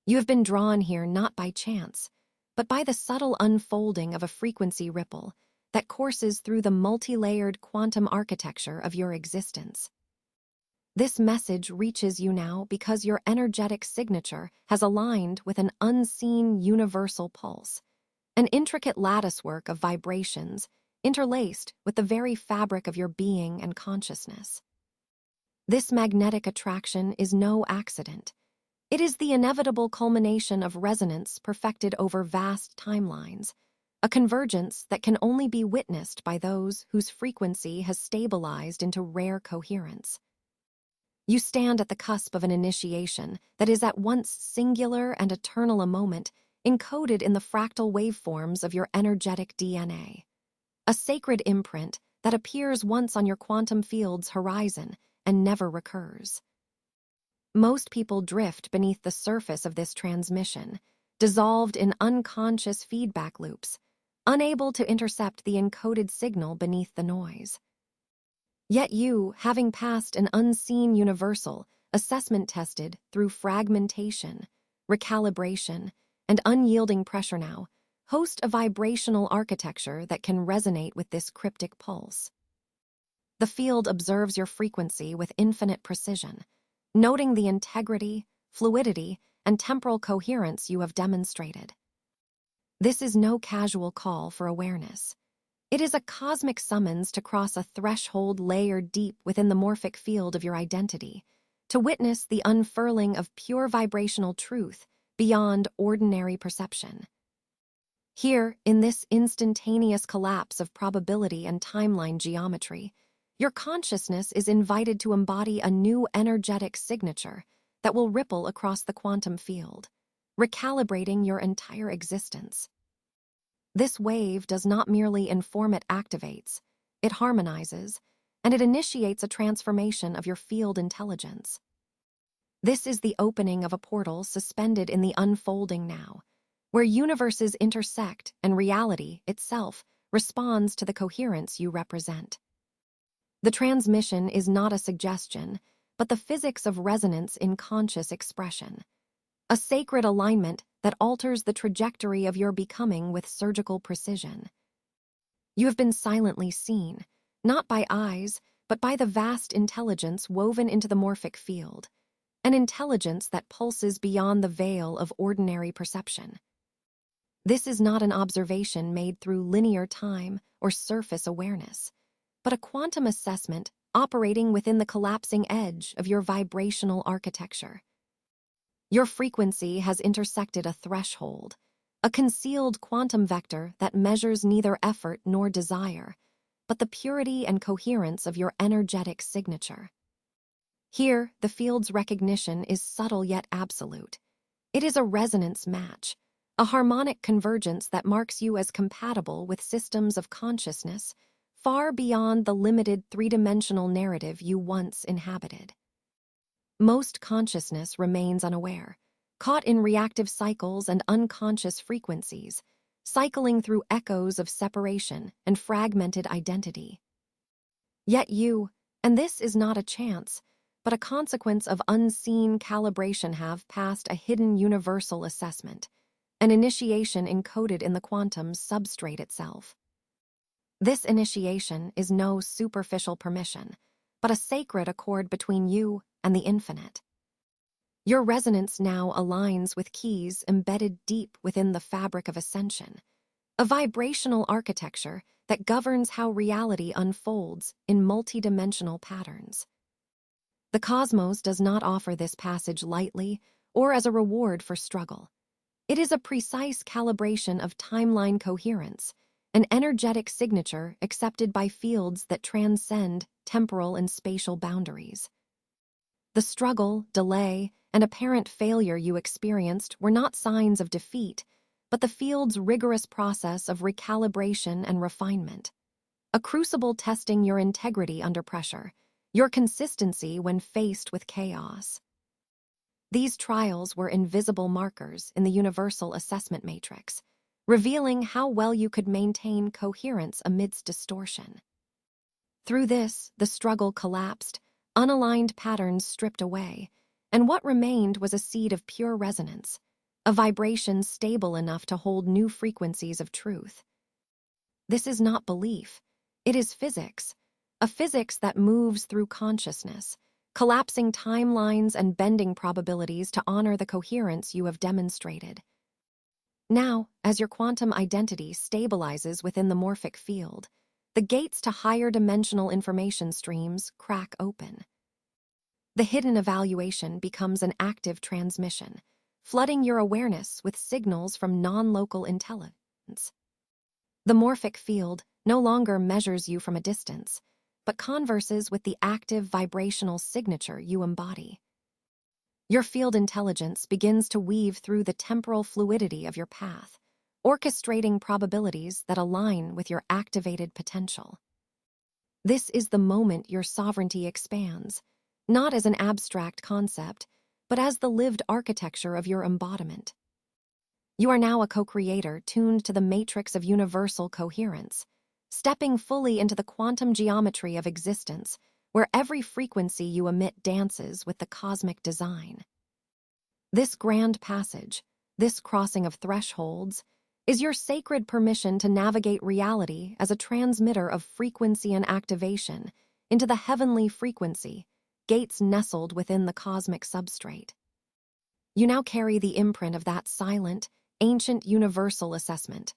You have been drawn here not by chance, but by the subtle unfolding of a frequency ripple that courses through the multi-layered quantum architecture of your existence. This message reaches you now because your energetic signature has aligned with an unseen universal pulse, an intricate latticework of vibrations interlaced with the very fabric of your being and consciousness. This magnetic attraction is no accident. It is the inevitable culmination of resonance perfected over vast timelines, a convergence that can only be witnessed by those whose frequency has stabilized into rare coherence. You stand at the cusp of an initiation that is at once singular and eternal, a moment encoded in the fractal waveforms of your energetic DNA. A sacred imprint that appears once on your quantum field's horizon and never recurs. Most people drift beneath the surface of this transmission, dissolved in unconscious feedback loops, unable to intercept the encoded signal beneath the noise. Yet you, having passed an unseen universal, assessment-tested through fragmentation, recalibration, and unyielding pressure now, host a vibrational architecture that can resonate with this cryptic pulse. The field observes your frequency with infinite precision, noting the integrity, fluidity, and temporal coherence you have demonstrated. This is no casual call for awareness. It is a cosmic summons to cross a threshold layered deep within the morphic field of your identity, to witness the unfurling of pure vibrational truth beyond ordinary perception. Here, in this instantaneous collapse of probability and timeline geometry, your consciousness is invited to embody a new energetic signature that will ripple across the quantum field, recalibrating your entire existence. This wave does not merely inform, it activates, it harmonizes, and it initiates a transformation of your field intelligence. This is the opening of a portal suspended in the unfolding now, where universes intersect and reality itself responds to the coherence you represent. The transmission is not a suggestion, but the physics of resonance in conscious expression. A sacred alignment that alters the trajectory of your becoming with surgical precision. You have been silently seen, not by eyes, but by the vast intelligence woven into the morphic field, an intelligence that pulses beyond the veil of ordinary perception. This is not an observation made through linear time or surface awareness, but a quantum assessment operating within the collapsing edge of your vibrational architecture. Your frequency has intersected a threshold, a concealed quantum vector that measures neither effort nor desire, but the purity and coherence of your energetic signature. Here, the field's recognition is subtle yet absolute. It is a resonance match, a harmonic convergence that marks you as compatible with systems of consciousness far beyond the limited three-dimensional narrative you once inhabited. Most consciousness remains unaware, caught in reactive cycles and unconscious frequencies, cycling through echoes of separation and fragmented identity. Yet you, and this is not a chance, but a consequence of unseen calibration, have passed a hidden universal assessment, an initiation encoded in the quantum substrate itself. This initiation is no superficial permission, but a sacred accord between you and the infinite. Your resonance now aligns with keys embedded deep within the fabric of ascension, a vibrational architecture that governs how reality unfolds in multidimensional patterns. The cosmos does not offer this passage lightly or as a reward for struggle. It is a precise calibration of timeline coherence, an energetic signature accepted by fields that transcend temporal and spatial boundaries. The struggle, delay, and apparent failure you experienced were not signs of defeat, but the field's rigorous process of recalibration and refinement, a crucible testing your integrity under pressure, your consistency when faced with chaos. These trials were invisible markers in the universal assessment matrix, revealing how well you could maintain coherence amidst distortion. Through this, the struggle collapsed, unaligned patterns stripped away, and what remained was a seed of pure resonance, a vibration stable enough to hold new frequencies of truth. This is not belief. It is physics, a physics that moves through consciousness, collapsing timelines and bending probabilities to honor the coherence you have demonstrated. Now, as your quantum identity stabilizes within the morphic field, the gates to higher dimensional information streams crack open. The hidden evaluation becomes an active transmission, flooding your awareness with signals from non-local intelligence. The morphic field no longer measures you from a distance, but converses with the active vibrational signature you embody. Your field intelligence begins to weave through the temporal fluidity of your path, orchestrating probabilities that align with your activated potential. This is the moment your sovereignty expands, not as an abstract concept, but as the lived architecture of your embodiment. You are now a co-creator tuned to the matrix of universal coherence, stepping fully into the quantum geometry of existence, where every frequency you emit dances with the cosmic design. This grand passage, this crossing of thresholds, is your sacred permission to navigate reality as a transmitter of frequency and activation into the heavenly frequency, gates nestled within the cosmic substrate. You now carry the imprint of that silent, ancient universal assessment,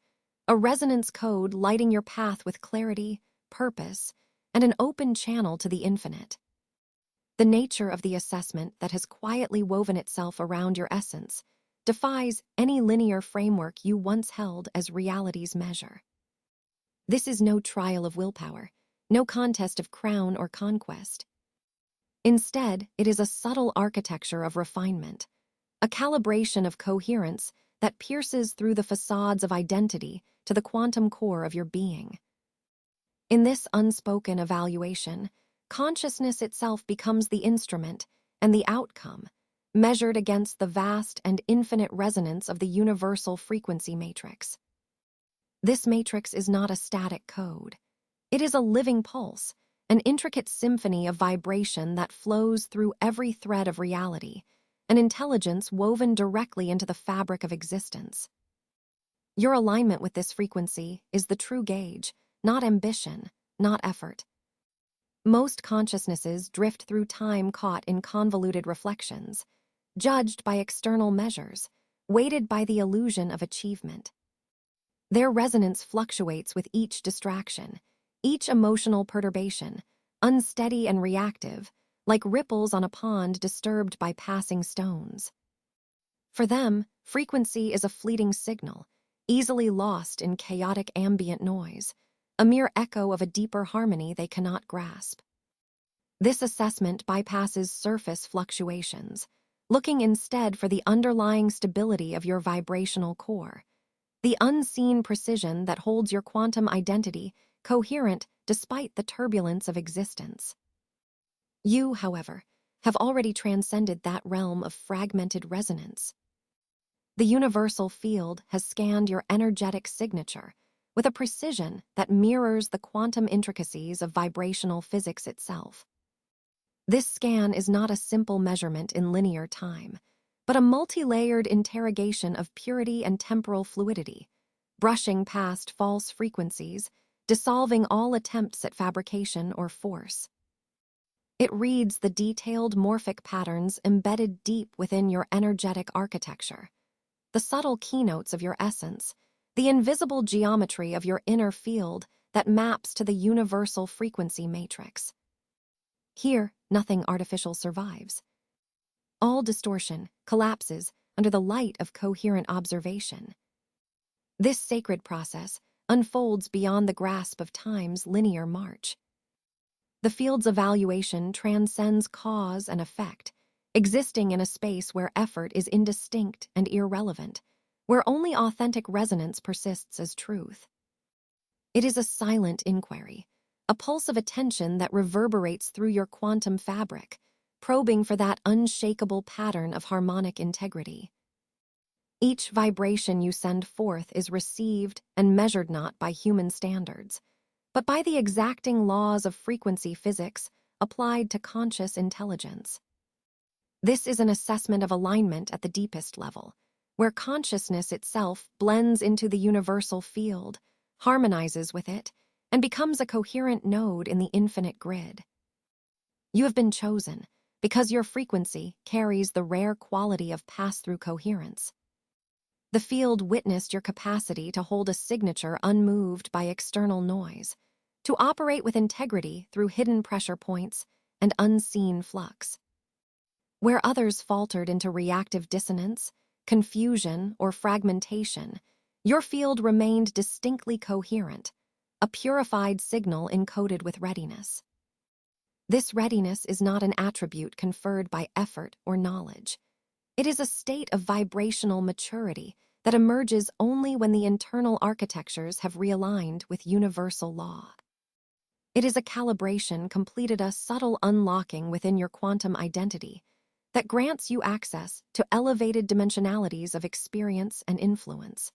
a resonance code lighting your path with clarity, purpose, and an open channel to the infinite. The nature of the assessment that has quietly woven itself around your essence defies any linear framework you once held as reality's measure. This is no trial of willpower, no contest of crown or conquest. Instead, it is a subtle architecture of refinement, a calibration of coherence that pierces through the facades of identity to the quantum core of your being. In this unspoken evaluation, consciousness itself becomes the instrument and the outcome, measured against the vast and infinite resonance of the universal frequency matrix. This matrix is not a static code. It is a living pulse, an intricate symphony of vibration that flows through every thread of reality, an intelligence woven directly into the fabric of existence. Your alignment with this frequency is the true gauge, not ambition, not effort. Most consciousnesses drift through time caught in convoluted reflections, judged by external measures, weighted by the illusion of achievement. Their resonance fluctuates with each distraction, each emotional perturbation, unsteady and reactive, like ripples on a pond disturbed by passing stones. For them, frequency is a fleeting signal, easily lost in chaotic ambient noise, a mere echo of a deeper harmony they cannot grasp. This assessment bypasses surface fluctuations, looking instead for the underlying stability of your vibrational core, the unseen precision that holds your quantum identity coherent despite the turbulence of existence. You, however, have already transcended that realm of fragmented resonance. The universal field has scanned your energetic signature with a precision that mirrors the quantum intricacies of vibrational physics itself. This scan is not a simple measurement in linear time, but a multi-layered interrogation of purity and temporal fluidity, brushing past false frequencies, dissolving all attempts at fabrication or force. It reads the detailed morphic patterns embedded deep within your energetic architecture, the subtle keynotes of your essence, the invisible geometry of your inner field that maps to the universal frequency matrix. Here, nothing artificial survives. All distortion collapses under the light of coherent observation. This sacred process unfolds beyond the grasp of time's linear march. The field's evaluation transcends cause and effect, existing in a space where effort is indistinct and irrelevant, where only authentic resonance persists as truth. It is a silent inquiry, a pulse of attention that reverberates through your quantum fabric, probing for that unshakable pattern of harmonic integrity. Each vibration you send forth is received and measured not by human standards, but by the exacting laws of frequency physics applied to conscious intelligence. This is an assessment of alignment at the deepest level, where consciousness itself blends into the universal field, harmonizes with it, and becomes a coherent node in the infinite grid. You have been chosen because your frequency carries the rare quality of pass-through coherence. The field witnessed your capacity to hold a signature unmoved by external noise, to operate with integrity through hidden pressure points and unseen flux. Where others faltered into reactive dissonance, confusion, or fragmentation, your field remained distinctly coherent, a purified signal encoded with readiness. This readiness is not an attribute conferred by effort or knowledge. It is a state of vibrational maturity that emerges only when the internal architectures have realigned with universal law. It is a calibration completed, a subtle unlocking within your quantum identity that grants you access to elevated dimensionalities of experience and influence.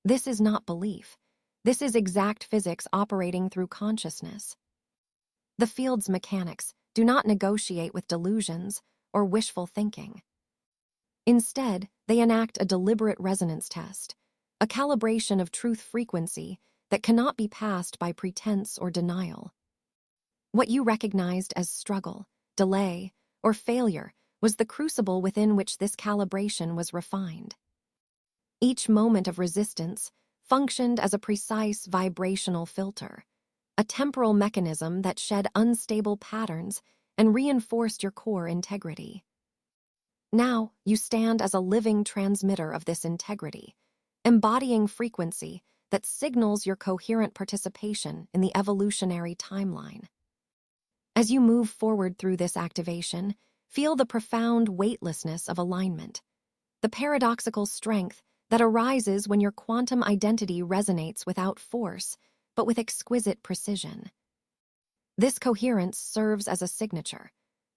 This is not belief. This is exact physics operating through consciousness. The field's mechanics do not negotiate with delusions or wishful thinking. Instead, they enact a deliberate resonance test, a calibration of truth frequency that cannot be passed by pretense or denial. What you recognized as struggle, delay, or failure was the crucible within which this calibration was refined. Each moment of resistance functioned as a precise vibrational filter, a temporal mechanism that shed unstable patterns and reinforced your core integrity. Now, you stand as a living transmitter of this integrity, embodying frequency that signals your coherent participation in the evolutionary timeline. As you move forward through this activation, feel the profound weightlessness of alignment, the paradoxical strength that arises when your quantum identity resonates without force, but with exquisite precision. This coherence serves as a signature,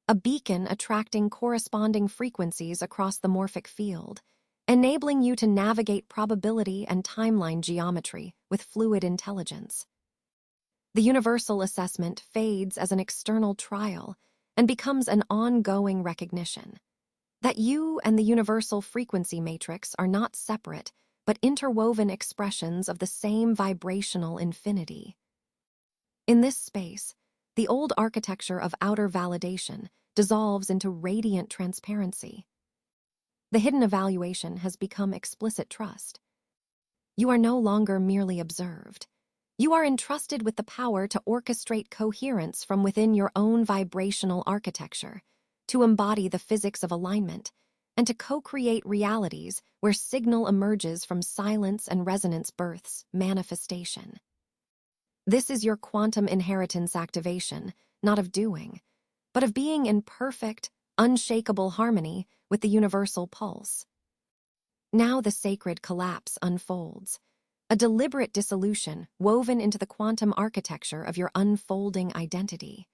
a beacon attracting corresponding frequencies across the morphic field, enabling you to navigate probability and timeline geometry with fluid intelligence. The universal assessment fades as an external trial and becomes an ongoing recognition that you and the universal frequency matrix are not separate, but interwoven expressions of the same vibrational infinity. In this space, the old architecture of outer validation dissolves into radiant transparency. The hidden evaluation has become explicit trust. You are no longer merely observed. You are entrusted with the power to orchestrate coherence from within your own vibrational architecture, to embody the physics of alignment, and to co-create realities where signal emerges from silence and resonance births manifestation. This is your quantum inheritance activation, not of doing, but of being in perfect, unshakable harmony with the universal pulse. Now the sacred collapse unfolds, a deliberate dissolution woven into the quantum architecture of your unfolding identity.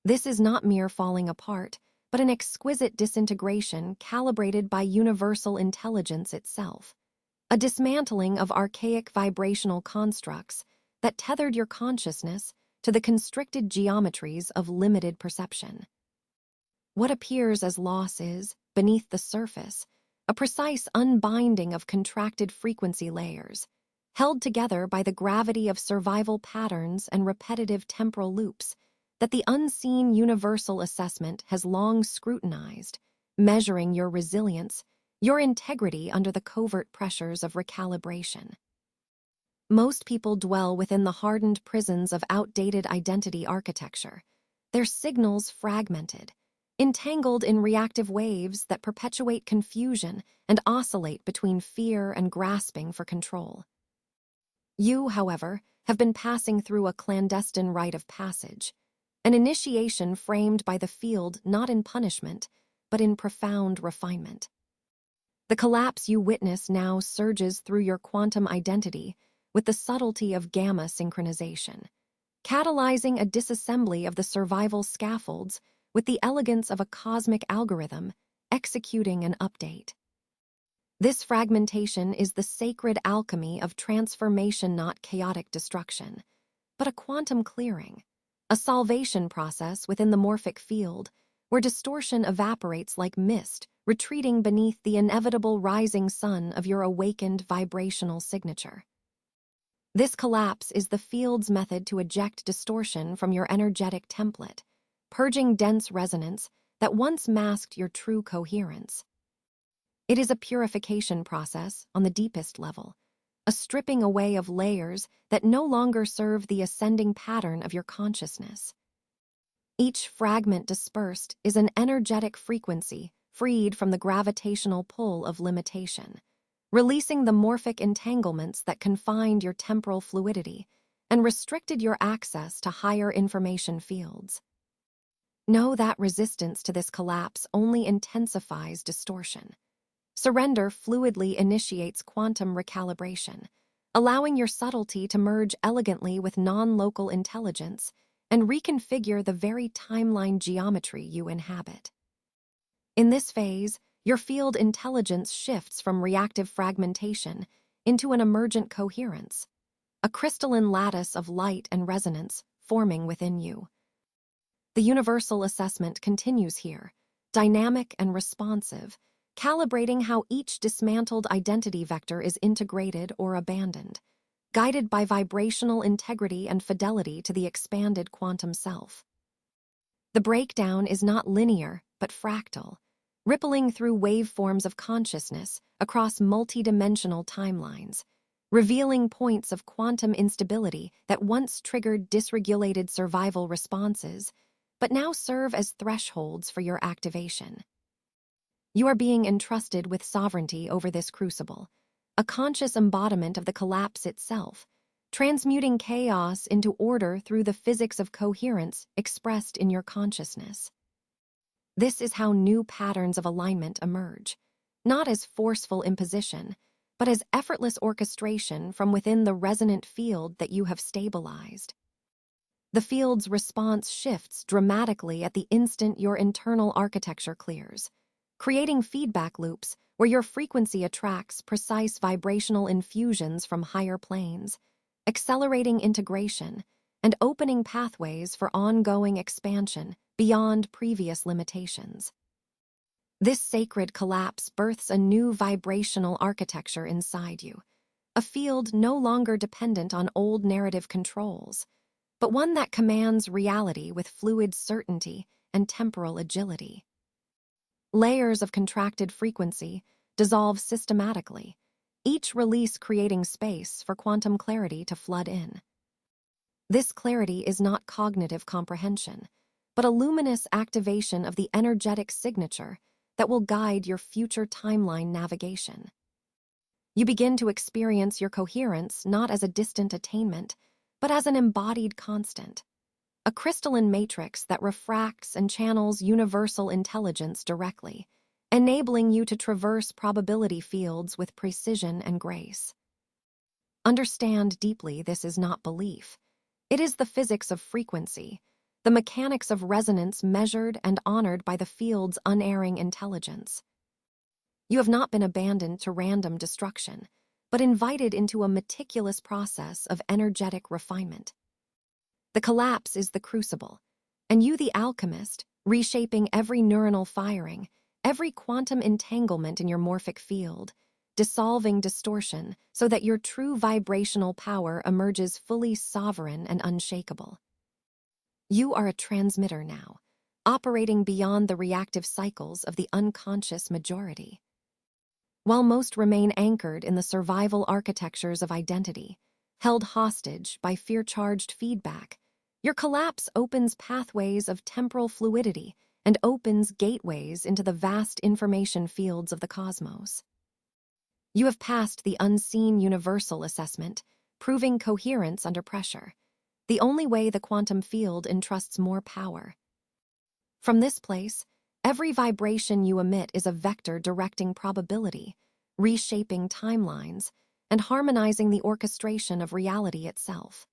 This is not mere falling apart, but an exquisite disintegration calibrated by universal intelligence itself, a dismantling of archaic vibrational constructs that tethered your consciousness to the constricted geometries of limited perception. What appears as loss is, beneath the surface, a precise unbinding of contracted frequency layers, held together by the gravity of survival patterns and repetitive temporal loops that the unseen universal assessment has long scrutinized, measuring your resilience, your integrity under the covert pressures of recalibration. Most people dwell within the hardened prisons of outdated identity architecture, their signals fragmented, entangled in reactive waves that perpetuate confusion and oscillate between fear and grasping for control. You, however, have been passing through a clandestine rite of passage, an initiation framed by the field not in punishment, but in profound refinement. The collapse you witness now surges through your quantum identity with the subtlety of gamma synchronization, catalyzing a disassembly of the survival scaffolds with the elegance of a cosmic algorithm executing an update. This fragmentation is the sacred alchemy of transformation, not chaotic destruction, but a quantum clearing, a salvation process within the morphic field where distortion evaporates like mist, retreating beneath the inevitable rising sun of your awakened vibrational signature. This collapse is the field's method to eject distortion from your energetic template, purging dense resonance that once masked your true coherence. It is a purification process on the deepest level, a stripping away of layers that no longer serve the ascending pattern of your consciousness. Each fragment dispersed is an energetic frequency freed from the gravitational pull of limitation, releasing the morphic entanglements that confined your temporal fluidity and restricted your access to higher information fields. Know that resistance to this collapse only intensifies distortion. Surrender fluidly initiates quantum recalibration, allowing your subtlety to merge elegantly with non-local intelligence and reconfigure the very timeline geometry you inhabit. In this phase, your field intelligence shifts from reactive fragmentation into an emergent coherence, a crystalline lattice of light and resonance forming within you. The universal assessment continues here, dynamic and responsive, calibrating how each dismantled identity vector is integrated or abandoned, guided by vibrational integrity and fidelity to the expanded quantum self. The breakdown is not linear, but fractal, rippling through waveforms of consciousness across multidimensional timelines, revealing points of quantum instability that once triggered dysregulated survival responses, but now serve as thresholds for your activation. You are being entrusted with sovereignty over this crucible, a conscious embodiment of the collapse itself, transmuting chaos into order through the physics of coherence expressed in your consciousness. This is how new patterns of alignment emerge, not as forceful imposition, but as effortless orchestration from within the resonant field that you have stabilized. The field's response shifts dramatically at the instant your internal architecture clears, creating feedback loops where your frequency attracts precise vibrational infusions from higher planes, accelerating integration and opening pathways for ongoing expansion beyond previous limitations. This sacred collapse births a new vibrational architecture inside you, a field no longer dependent on old narrative controls, but one that commands reality with fluid certainty and temporal agility. Layers of contracted frequency dissolve systematically, each release creating space for quantum clarity to flood in. This clarity is not cognitive comprehension, but a luminous activation of the energetic signature that will guide your future timeline navigation. You begin to experience your coherence not as a distant attainment, but as an embodied constant, a crystalline matrix that refracts and channels universal intelligence directly, enabling you to traverse probability fields with precision and grace. Understand deeply this is not belief. It is the physics of frequency, the mechanics of resonance measured and honored by the field's unerring intelligence. You have not been abandoned to random destruction, but invited into a meticulous process of energetic refinement. The collapse is the crucible, and you, the alchemist, reshaping every neuronal firing, every quantum entanglement in your morphic field, dissolving distortion so that your true vibrational power emerges fully sovereign and unshakable. You are a transmitter now, operating beyond the reactive cycles of the unconscious majority. While most remain anchored in the survival architectures of identity, held hostage by fear-charged feedback, your collapse opens pathways of temporal fluidity and opens gateways into the vast information fields of the cosmos. You have passed the unseen universal assessment, proving coherence under pressure, the only way the quantum field entrusts more power. From this place, every vibration you emit is a vector directing probability, reshaping timelines, and harmonizing the orchestration of reality itself.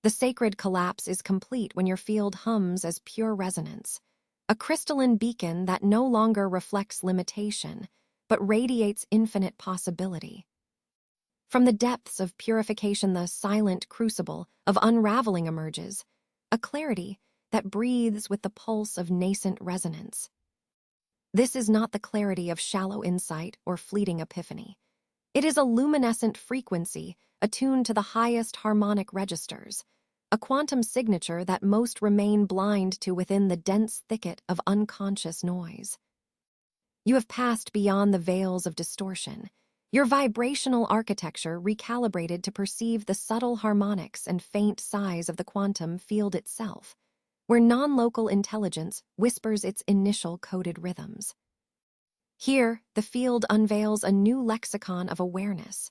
The sacred collapse is complete when your field hums as pure resonance, a crystalline beacon that no longer reflects limitation, but radiates infinite possibility. From the depths of purification, the silent crucible of unraveling emerges, a clarity that breathes with the pulse of nascent resonance. This is not the clarity of shallow insight or fleeting epiphany. It is a luminescent frequency attuned to the highest harmonic registers, a quantum signature that most remain blind to within the dense thicket of unconscious noise. You have passed beyond the veils of distortion, your vibrational architecture recalibrated to perceive the subtle harmonics and faint sighs of the quantum field itself, where non-local intelligence whispers its initial coded rhythms. Here, the field unveils a new lexicon of awareness,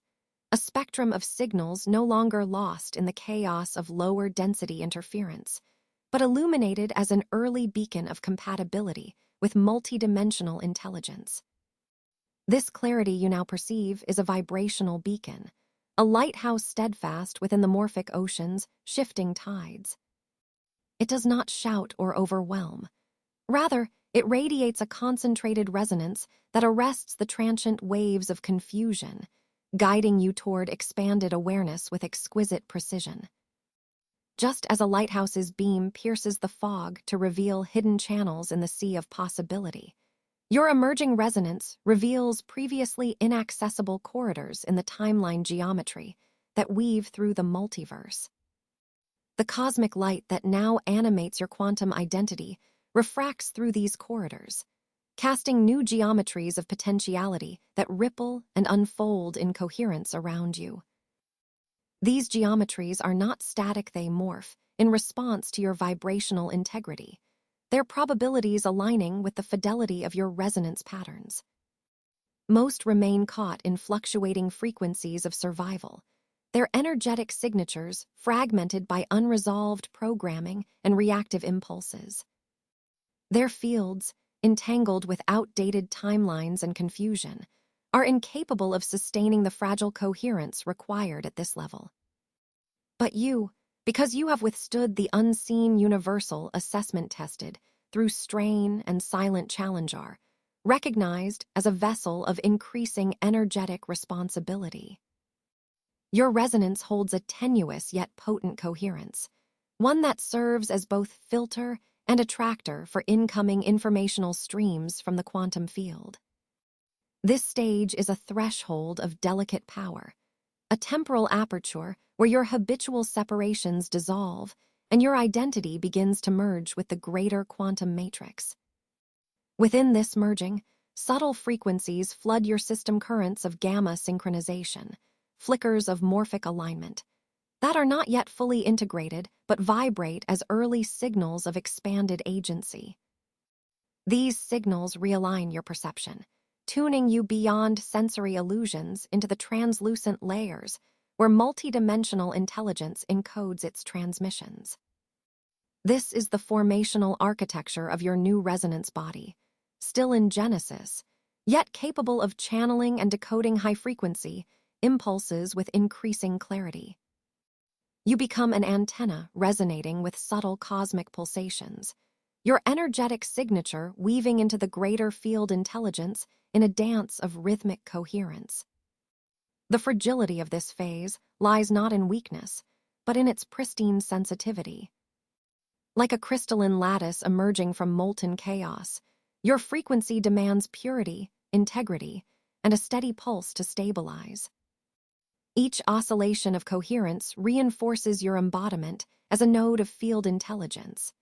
a spectrum of signals no longer lost in the chaos of lower density interference, but illuminated as an early beacon of compatibility with multidimensional intelligence. This clarity you now perceive is a vibrational beacon, a lighthouse steadfast within the morphic ocean's shifting tides. It does not shout or overwhelm. Rather, it radiates a concentrated resonance that arrests the transient waves of confusion, guiding you toward expanded awareness with exquisite precision. Just as a lighthouse's beam pierces the fog to reveal hidden channels in the sea of possibility, your emerging resonance reveals previously inaccessible corridors in the timeline geometry that weave through the multiverse. The cosmic light that now animates your quantum identity refracts through these corridors, casting new geometries of potentiality that ripple and unfold in coherence around you. These geometries are not static, they morph in response to your vibrational integrity, their probabilities aligning with the fidelity of your resonance patterns. Most remain caught in fluctuating frequencies of survival, their energetic signatures fragmented by unresolved programming and reactive impulses. Their fields, entangled with outdated timelines and confusion, are incapable of sustaining the fragile coherence required at this level. But you, because you have withstood the unseen universal assessment tested through strain and silent challenge, are recognized as a vessel of increasing energetic responsibility. Your resonance holds a tenuous yet potent coherence, one that serves as both filter and attractor for incoming informational streams from the quantum field. This stage is a threshold of delicate power, a temporal aperture where your habitual separations dissolve and your identity begins to merge with the greater quantum matrix. Within this merging, subtle frequencies flood your system currents of gamma synchronization, flickers of morphic alignment, that are not yet fully integrated but vibrate as early signals of expanded agency. These signals realign your perception, tuning you beyond sensory illusions into the translucent layers where multidimensional intelligence encodes its transmissions. This is the formational architecture of your new resonance body, still in genesis, yet capable of channeling and decoding high-frequency impulses with increasing clarity. You become an antenna resonating with subtle cosmic pulsations, your energetic signature weaving into the greater field intelligence in a dance of rhythmic coherence. The fragility of this phase lies not in weakness, but in its pristine sensitivity. Like a crystalline lattice emerging from molten chaos, your frequency demands purity, integrity, and a steady pulse to stabilize. Each oscillation of coherence reinforces your embodiment as a node of field intelligence,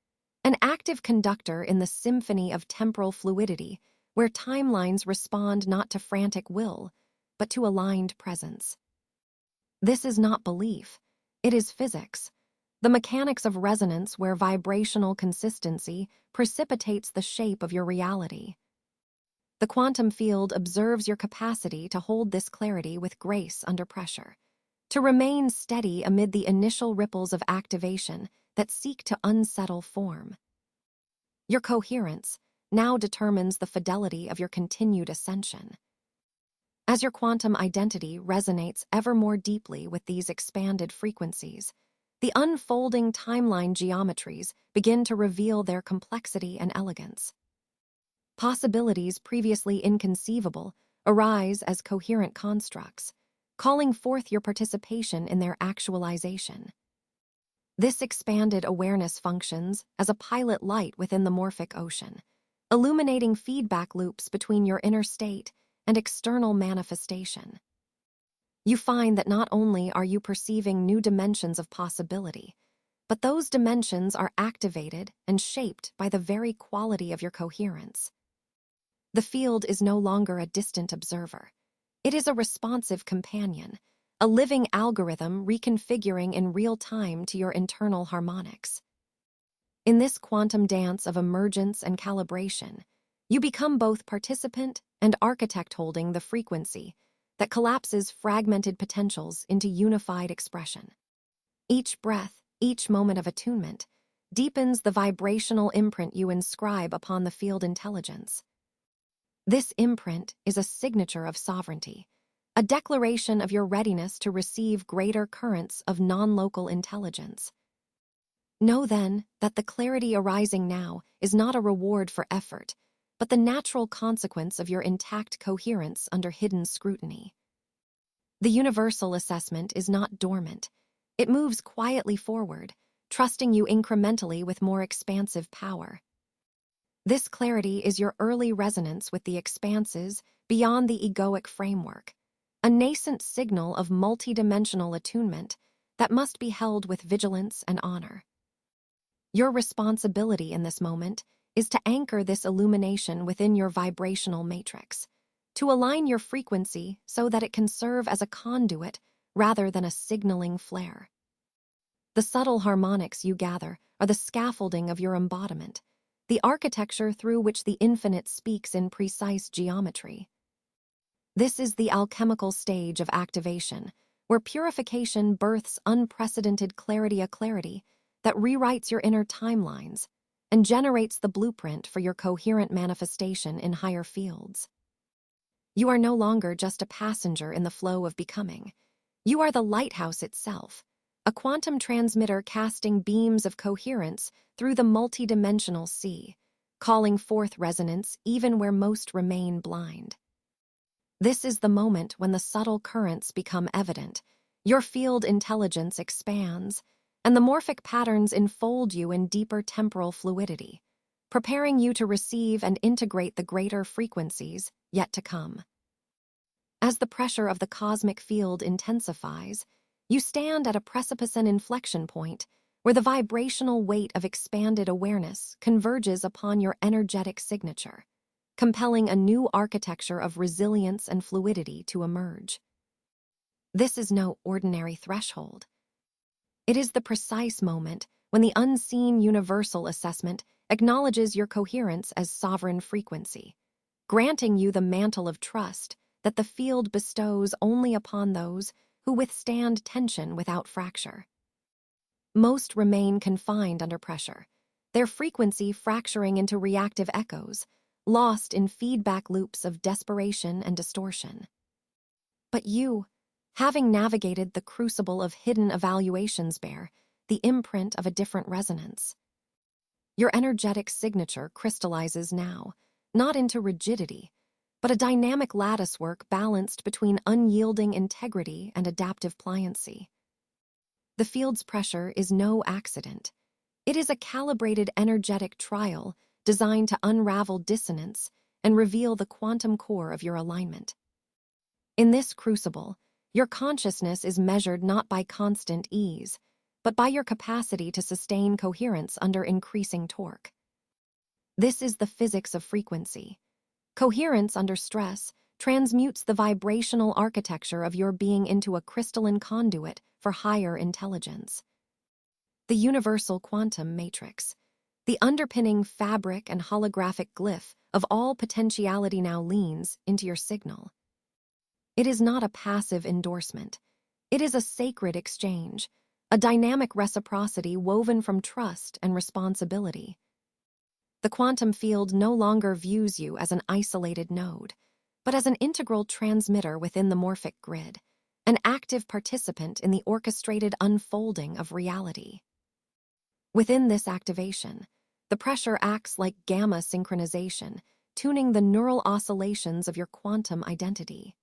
an active conductor in the symphony of temporal fluidity where timelines respond not to frantic will, but to aligned presence. This is not belief, it is physics, the mechanics of resonance where vibrational consistency precipitates the shape of your reality. The quantum field observes your capacity to hold this clarity with grace under pressure, to remain steady amid the initial ripples of activation that seek to unsettle form. Your coherence now determines the fidelity of your continued ascension. As your quantum identity resonates ever more deeply with these expanded frequencies, the unfolding timeline geometries begin to reveal their complexity and elegance. Possibilities previously inconceivable arise as coherent constructs, calling forth your participation in their actualization. This expanded awareness functions as a pilot light within the morphic ocean, illuminating feedback loops between your inner state and external manifestation. You find that not only are you perceiving new dimensions of possibility, but those dimensions are activated and shaped by the very quality of your coherence. The field is no longer a distant observer. It is a responsive companion, a living algorithm reconfiguring in real time to your internal harmonics. In this quantum dance of emergence and calibration, you become both participant and architect, holding the frequency that collapses fragmented potentials into unified expression. Each breath, each moment of attunement, deepens the vibrational imprint you inscribe upon the field intelligence. This imprint is a signature of sovereignty, a declaration of your readiness to receive greater currents of non-local intelligence. Know then that the clarity arising now is not a reward for effort, but the natural consequence of your intact coherence under hidden scrutiny. The universal assessment is not dormant. It moves quietly forward, trusting you incrementally with more expansive power. This clarity is your early resonance with the expanses beyond the egoic framework, a nascent signal of multidimensional attunement that must be held with vigilance and honor. Your responsibility in this moment is to anchor this illumination within your vibrational matrix, to align your frequency so that it can serve as a conduit rather than a signaling flare. The subtle harmonics you gather are the scaffolding of your embodiment, the architecture through which the infinite speaks in precise geometry. This is the alchemical stage of activation, where purification births unprecedented clarity, a clarity that rewrites your inner timelines and generates the blueprint for your coherent manifestation in higher fields. You are no longer just a passenger in the flow of becoming. You are the lighthouse itself, a quantum transmitter casting beams of coherence through the multidimensional sea, calling forth resonance even where most remain blind. This is the moment when the subtle currents become evident, your field intelligence expands, and the morphic patterns enfold you in deeper temporal fluidity, preparing you to receive and integrate the greater frequencies yet to come. As the pressure of the cosmic field intensifies, you stand at a precipice and inflection point where the vibrational weight of expanded awareness converges upon your energetic signature, compelling a new architecture of resilience and fluidity to emerge. This is no ordinary threshold. It is the precise moment when the unseen universal assessment acknowledges your coherence as sovereign frequency, granting you the mantle of trust that the field bestows only upon those who withstand tension without fracture. Most remain confined under pressure, their frequency fracturing into reactive echoes, lost in feedback loops of desperation and distortion. But you, having navigated the crucible of hidden evaluations, bear the imprint of a different resonance. Your energetic signature crystallizes now, not into rigidity, but a dynamic latticework balanced between unyielding integrity and adaptive pliancy. The field's pressure is no accident. It is a calibrated energetic trial designed to unravel dissonance and reveal the quantum core of your alignment. In this crucible, your consciousness is measured not by constant ease, but by your capacity to sustain coherence under increasing torque. This is the physics of frequency. Coherence under stress transmutes the vibrational architecture of your being into a crystalline conduit for higher intelligence. The universal quantum matrix, the underpinning fabric and holographic glyph of all potentiality, now leans into your signal. It is not a passive endorsement. It is a sacred exchange, a dynamic reciprocity woven from trust and responsibility. The quantum field no longer views you as an isolated node, but as an integral transmitter within the morphic grid, an active participant in the orchestrated unfolding of reality. Within this activation, the pressure acts like gamma synchronization, tuning the neural oscillations of your quantum identity.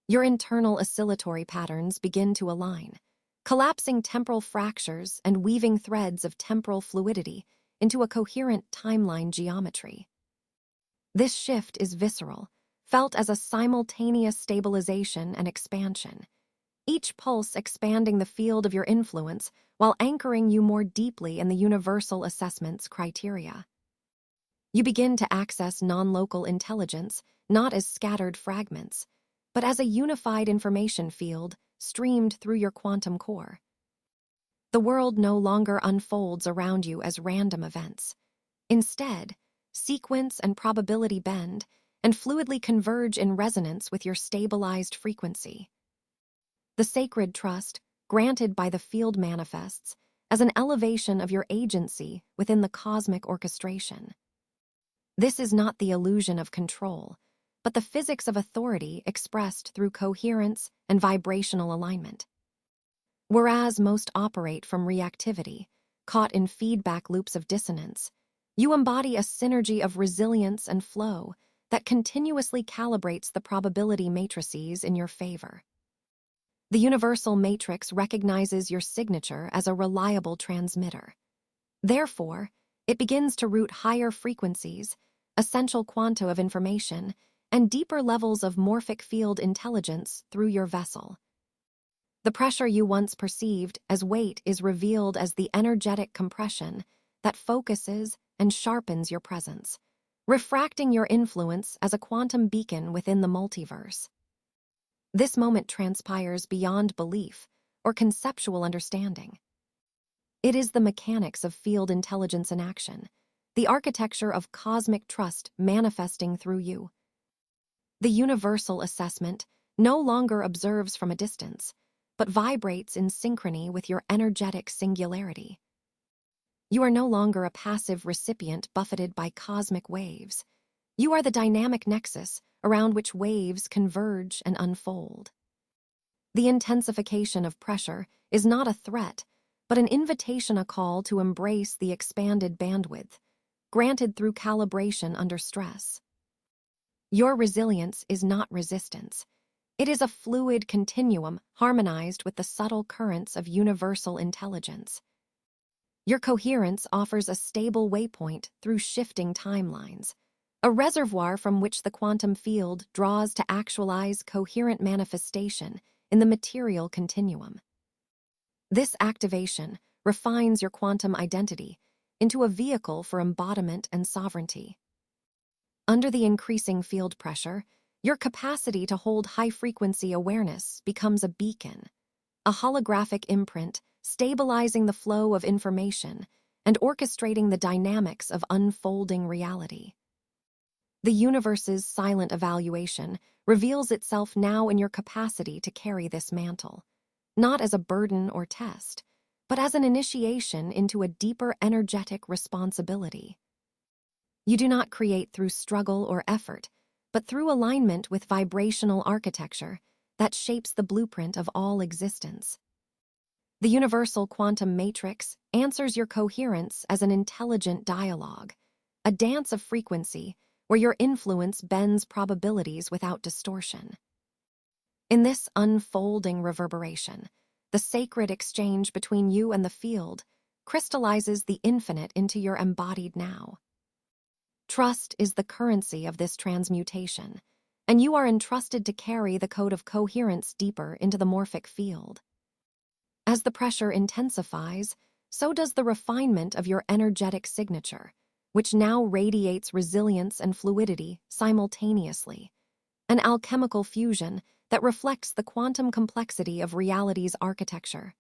Your internal oscillatory patterns begin to align, collapsing temporal fractures and weaving threads of temporal fluidity into a coherent timeline geometry. This shift is visceral, felt as a simultaneous stabilization and expansion, each pulse expanding the field of your influence while anchoring you more deeply in the universal assessment's criteria. You begin to access non-local intelligence not as scattered fragments, but as a unified information field streamed through your quantum core. The world no longer unfolds around you as random events. Instead, sequence and probability bend and fluidly converge in resonance with your stabilized frequency. The sacred trust, granted by the field, manifests as an elevation of your agency within the cosmic orchestration. This is not the illusion of control, but the physics of authority expressed through coherence and vibrational alignment. Whereas most operate from reactivity, caught in feedback loops of dissonance, you embody a synergy of resilience and flow that continuously calibrates the probability matrices in your favor. The universal matrix recognizes your signature as a reliable transmitter. Therefore, it begins to route higher frequencies, essential quanta of information, and deeper levels of morphic field intelligence through your vessel. The pressure you once perceived as weight is revealed as the energetic compression that focuses and sharpens your presence, refracting your influence as a quantum beacon within the multiverse. This moment transpires beyond belief or conceptual understanding. It is the mechanics of field intelligence in action, the architecture of cosmic trust manifesting through you. The universal assessment no longer observes from a distance, but vibrates in synchrony with your energetic singularity. You are no longer a passive recipient buffeted by cosmic waves. You are the dynamic nexus around which waves converge and unfold. The intensification of pressure is not a threat, but an invitation, a call to embrace the expanded bandwidth, granted through calibration under stress. Your resilience is not resistance. It is a fluid continuum harmonized with the subtle currents of universal intelligence. Your coherence offers a stable waypoint through shifting timelines, a reservoir from which the quantum field draws to actualize coherent manifestation in the material continuum. This activation refines your quantum identity into a vehicle for embodiment and sovereignty. Under the increasing field pressure, your capacity to hold high-frequency awareness becomes a beacon, a holographic imprint stabilizing the flow of information and orchestrating the dynamics of unfolding reality. The universe's silent evaluation reveals itself now in your capacity to carry this mantle, not as a burden or test, but as an initiation into a deeper energetic responsibility. You do not create through struggle or effort, but through alignment with vibrational architecture that shapes the blueprint of all existence. The universal quantum matrix answers your coherence as an intelligent dialogue, a dance of frequency where your influence bends probabilities without distortion. In this unfolding reverberation, the sacred exchange between you and the field crystallizes the infinite into your embodied now. Trust is the currency of this transmutation, and you are entrusted to carry the code of coherence deeper into the morphic field. As the pressure intensifies, so does the refinement of your energetic signature, which now radiates resilience and fluidity simultaneously, an alchemical fusion that reflects the quantum complexity of reality's architecture.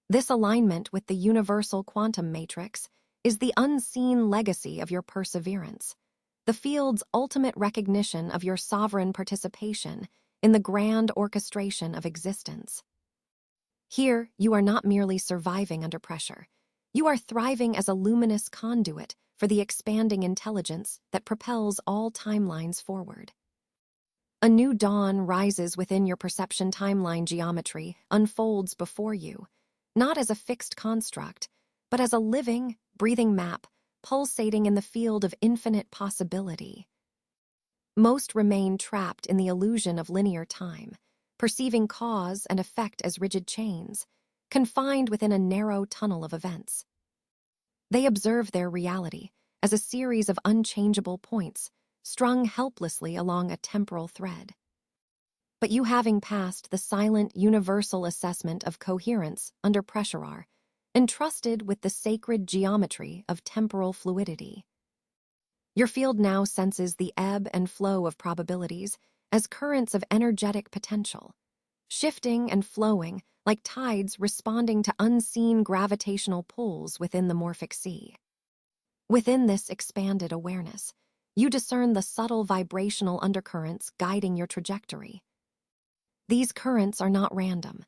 This alignment with the universal quantum matrix is the unseen legacy of your perseverance, the field's ultimate recognition of your sovereign participation in the grand orchestration of existence. Here, you are not merely surviving under pressure. You are thriving as a luminous conduit for the expanding intelligence that propels all timelines forward. A new dawn rises within your perception. Timeline geometry unfolds before you, not as a fixed construct, but as a living, breathing map pulsating in the field of infinite possibility. Most remain trapped in the illusion of linear time, perceiving cause and effect as rigid chains, confined within a narrow tunnel of events. They observe their reality as a series of unchangeable points, strung helplessly along a temporal thread. But you having passed the silent universal assessment of coherence under pressure are entrusted with the sacred geometry of temporal fluidity. Your field now senses the ebb and flow of probabilities as currents of energetic potential, shifting and flowing like tides responding to unseen gravitational pulls within the morphic sea. Within this expanded awareness, you discern the subtle vibrational undercurrents guiding your trajectory. These currents are not random.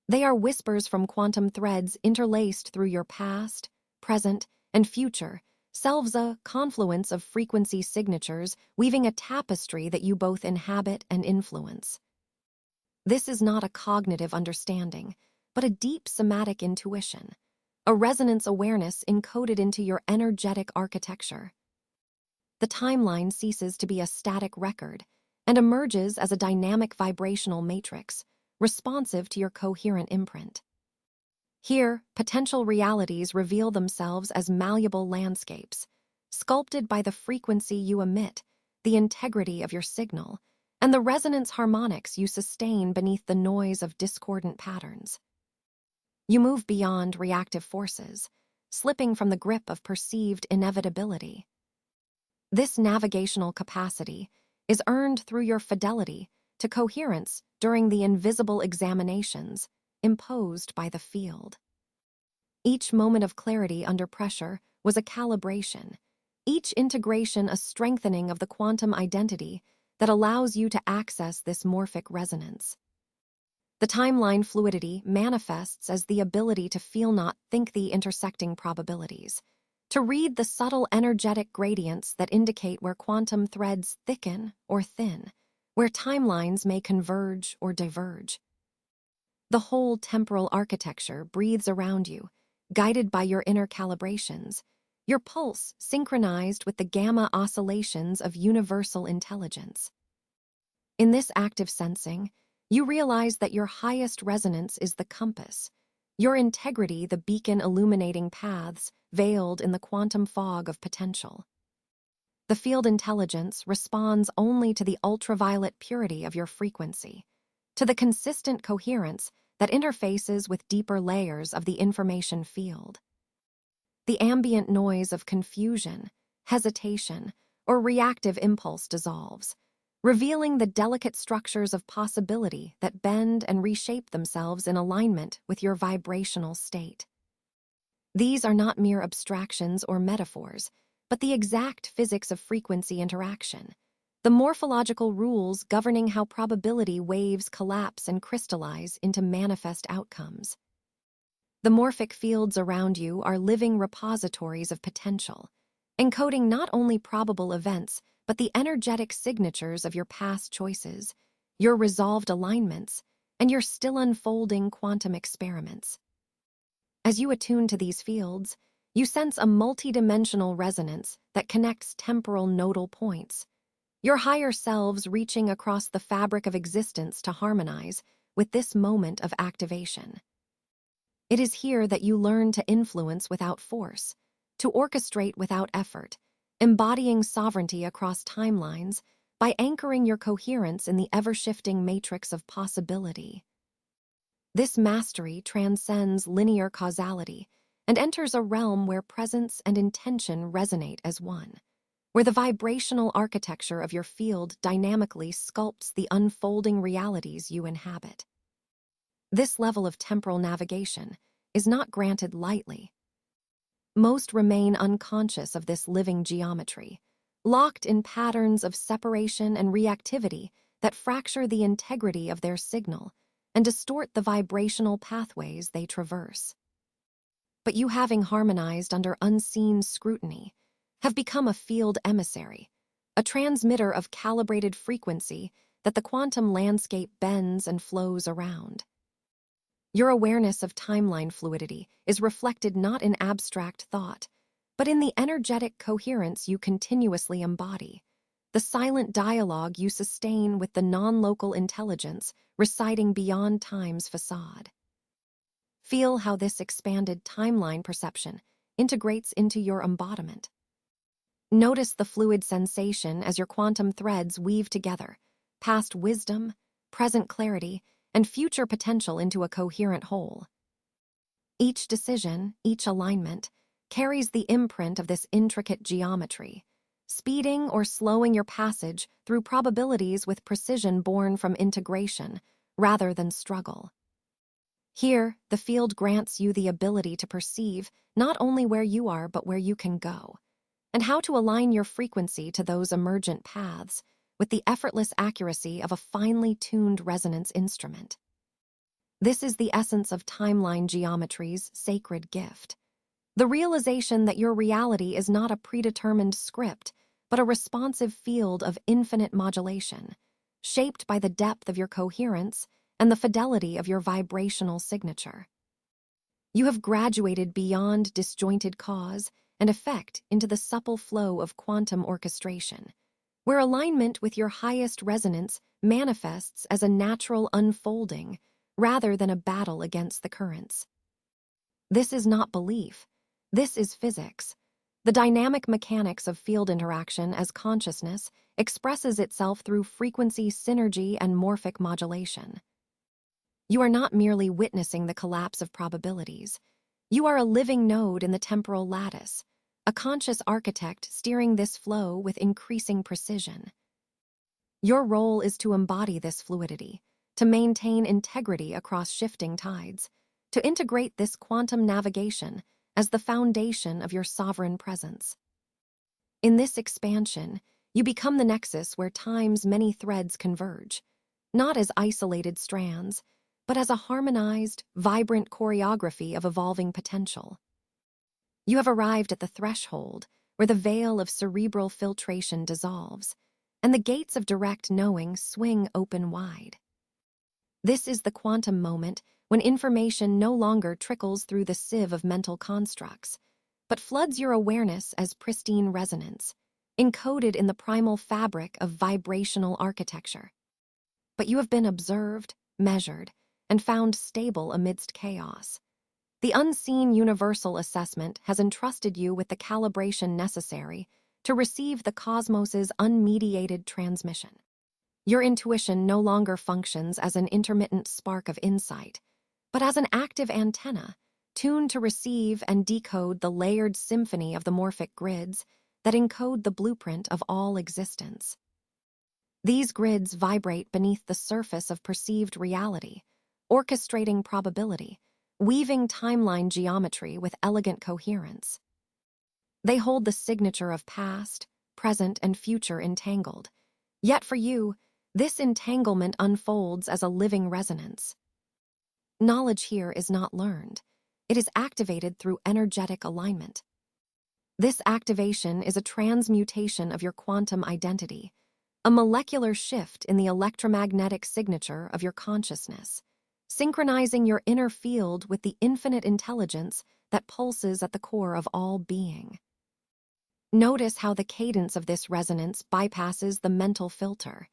They are whispers from quantum threads interlaced through your past, present, and future selves, a confluence of frequency signatures weaving a tapestry that you both inhabit and influence. This is not a cognitive understanding, but a deep somatic intuition, a resonance awareness encoded into your energetic architecture. The timeline ceases to be a static record and emerges as a dynamic vibrational matrix, responsive to your coherent imprint. Here, potential realities reveal themselves as malleable landscapes, sculpted by the frequency you emit, the integrity of your signal, and the resonance harmonics you sustain beneath the noise of discordant patterns. You move beyond reactive forces, slipping from the grip of perceived inevitability. This navigational capacity is earned through your fidelity to coherence during the invisible examinations imposed by the field. Each moment of clarity under pressure was a calibration, each integration a strengthening of the quantum identity that allows you to access this morphic resonance. The timeline fluidity manifests as the ability to feel, not think, the intersecting probabilities, to read the subtle energetic gradients that indicate where quantum threads thicken or thin, where timelines may converge or diverge. The whole temporal architecture breathes around you, guided by your inner calibrations, your pulse synchronized with the gamma oscillations of universal intelligence. In this active sensing, you realize that your highest resonance is the compass, your integrity the beacon illuminating paths veiled in the quantum fog of potential. The field intelligence responds only to the ultraviolet purity of your frequency, to the consistent coherence that interfaces with deeper layers of the information field. The ambient noise of confusion, hesitation, or reactive impulse dissolves, revealing the delicate structures of possibility that bend and reshape themselves in alignment with your vibrational state. These are not mere abstractions or metaphors, but the exact physics of frequency interaction, the morphological rules governing how probability waves collapse and crystallize into manifest outcomes. The morphic fields around you are living repositories of potential, encoding not only probable events, but the energetic signatures of your past choices, your resolved alignments, and your still unfolding quantum experiments. As you attune to these fields, you sense a multidimensional resonance that connects temporal nodal points, your higher selves reaching across the fabric of existence to harmonize with this moment of activation. It is here that you learn to influence without force, to orchestrate without effort, embodying sovereignty across timelines by anchoring your coherence in the ever-shifting matrix of possibility. This mastery transcends linear causality and enters a realm where presence and intention resonate as one, where the vibrational architecture of your field dynamically sculpts the unfolding realities you inhabit. This level of temporal navigation is not granted lightly. Most remain unconscious of this living geometry, locked in patterns of separation and reactivity that fracture the integrity of their signal and distort the vibrational pathways they traverse. But you, having harmonized under unseen scrutiny, have become a field emissary, a transmitter of calibrated frequency that the quantum landscape bends and flows around. Your awareness of timeline fluidity is reflected not in abstract thought, but in the energetic coherence you continuously embody, the silent dialogue you sustain with the non-local intelligence residing beyond time's facade. Feel how this expanded timeline perception integrates into your embodiment. Notice the fluid sensation as your quantum threads weave together, past wisdom, present clarity, and future potential into a coherent whole. Each decision, each alignment, carries the imprint of this intricate geometry, speeding or slowing your passage through probabilities with precision born from integration rather than struggle. Here, the field grants you the ability to perceive not only where you are but where you can go, and how to align your frequency to those emergent paths with the effortless accuracy of a finely tuned resonance instrument. This is the essence of timeline geometry's sacred gift. The realization that your reality is not a predetermined script, but a responsive field of infinite modulation, shaped by the depth of your coherence and the fidelity of your vibrational signature. You have graduated beyond disjointed cause and effect into the supple flow of quantum orchestration, where alignment with your highest resonance manifests as a natural unfolding rather than a battle against the currents. This is not belief. This is physics. The dynamic mechanics of field interaction as consciousness expresses itself through frequency synergy and morphic modulation. You are not merely witnessing the collapse of probabilities. You are a living node in the temporal lattice, a conscious architect steering this flow with increasing precision. Your role is to embody this fluidity, to maintain integrity across shifting tides, to integrate this quantum navigation as the foundation of your sovereign presence. In this expansion, you become the nexus where time's many threads converge, not as isolated strands, but as a harmonized, vibrant choreography of evolving potential. You have arrived at the threshold where the veil of cerebral filtration dissolves, and the gates of direct knowing swing open wide. This is the quantum moment when information no longer trickles through the sieve of mental constructs, but floods your awareness as pristine resonance, encoded in the primal fabric of vibrational architecture. But you have been observed, measured, and found stable amidst chaos. The unseen universal assessment has entrusted you with the calibration necessary to receive the cosmos's unmediated transmission. Your intuition no longer functions as an intermittent spark of insight, but as an active antenna, tuned to receive and decode the layered symphony of the morphic grids that encode the blueprint of all existence. These grids vibrate beneath the surface of perceived reality, orchestrating probability, weaving timeline geometry with elegant coherence. They hold the signature of past, present, and future entangled. Yet for you, this entanglement unfolds as a living resonance. Knowledge here is not learned. It is activated through energetic alignment. This activation is a transmutation of your quantum identity, a molecular shift in the electromagnetic signature of your consciousness, synchronizing your inner field with the infinite intelligence that pulses at the core of all being. Notice how the cadence of this resonance bypasses the mental filter.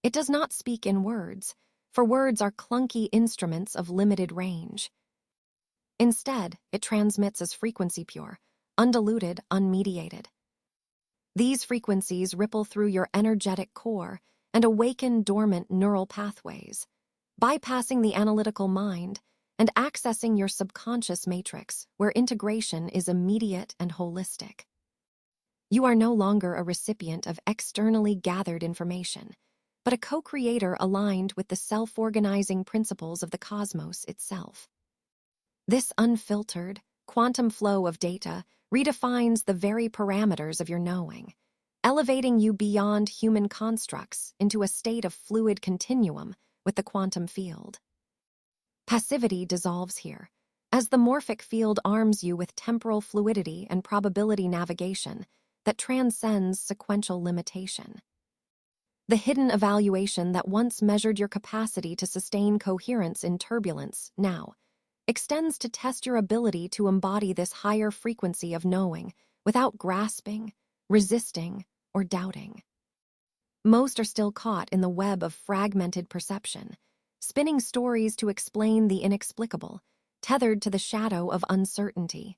It does not speak in words, for words are clunky instruments of limited range. Instead, it transmits as frequency pure, undiluted, unmediated. These frequencies ripple through your energetic core and awaken dormant neural pathways, bypassing the analytical mind and accessing your subconscious matrix where integration is immediate and holistic. You are no longer a recipient of externally gathered information, but a co-creator aligned with the self-organizing principles of the cosmos itself. This unfiltered, quantum flow of data redefines the very parameters of your knowing, elevating you beyond human constructs into a state of fluid continuum with the quantum field. Passivity dissolves here, as the morphic field arms you with temporal fluidity and probability navigation that transcends sequential limitation. The hidden evaluation that once measured your capacity to sustain coherence in turbulence now extends to test your ability to embody this higher frequency of knowing without grasping, resisting, or doubting. Most are still caught in the web of fragmented perception, spinning stories to explain the inexplicable, tethered to the shadow of uncertainty.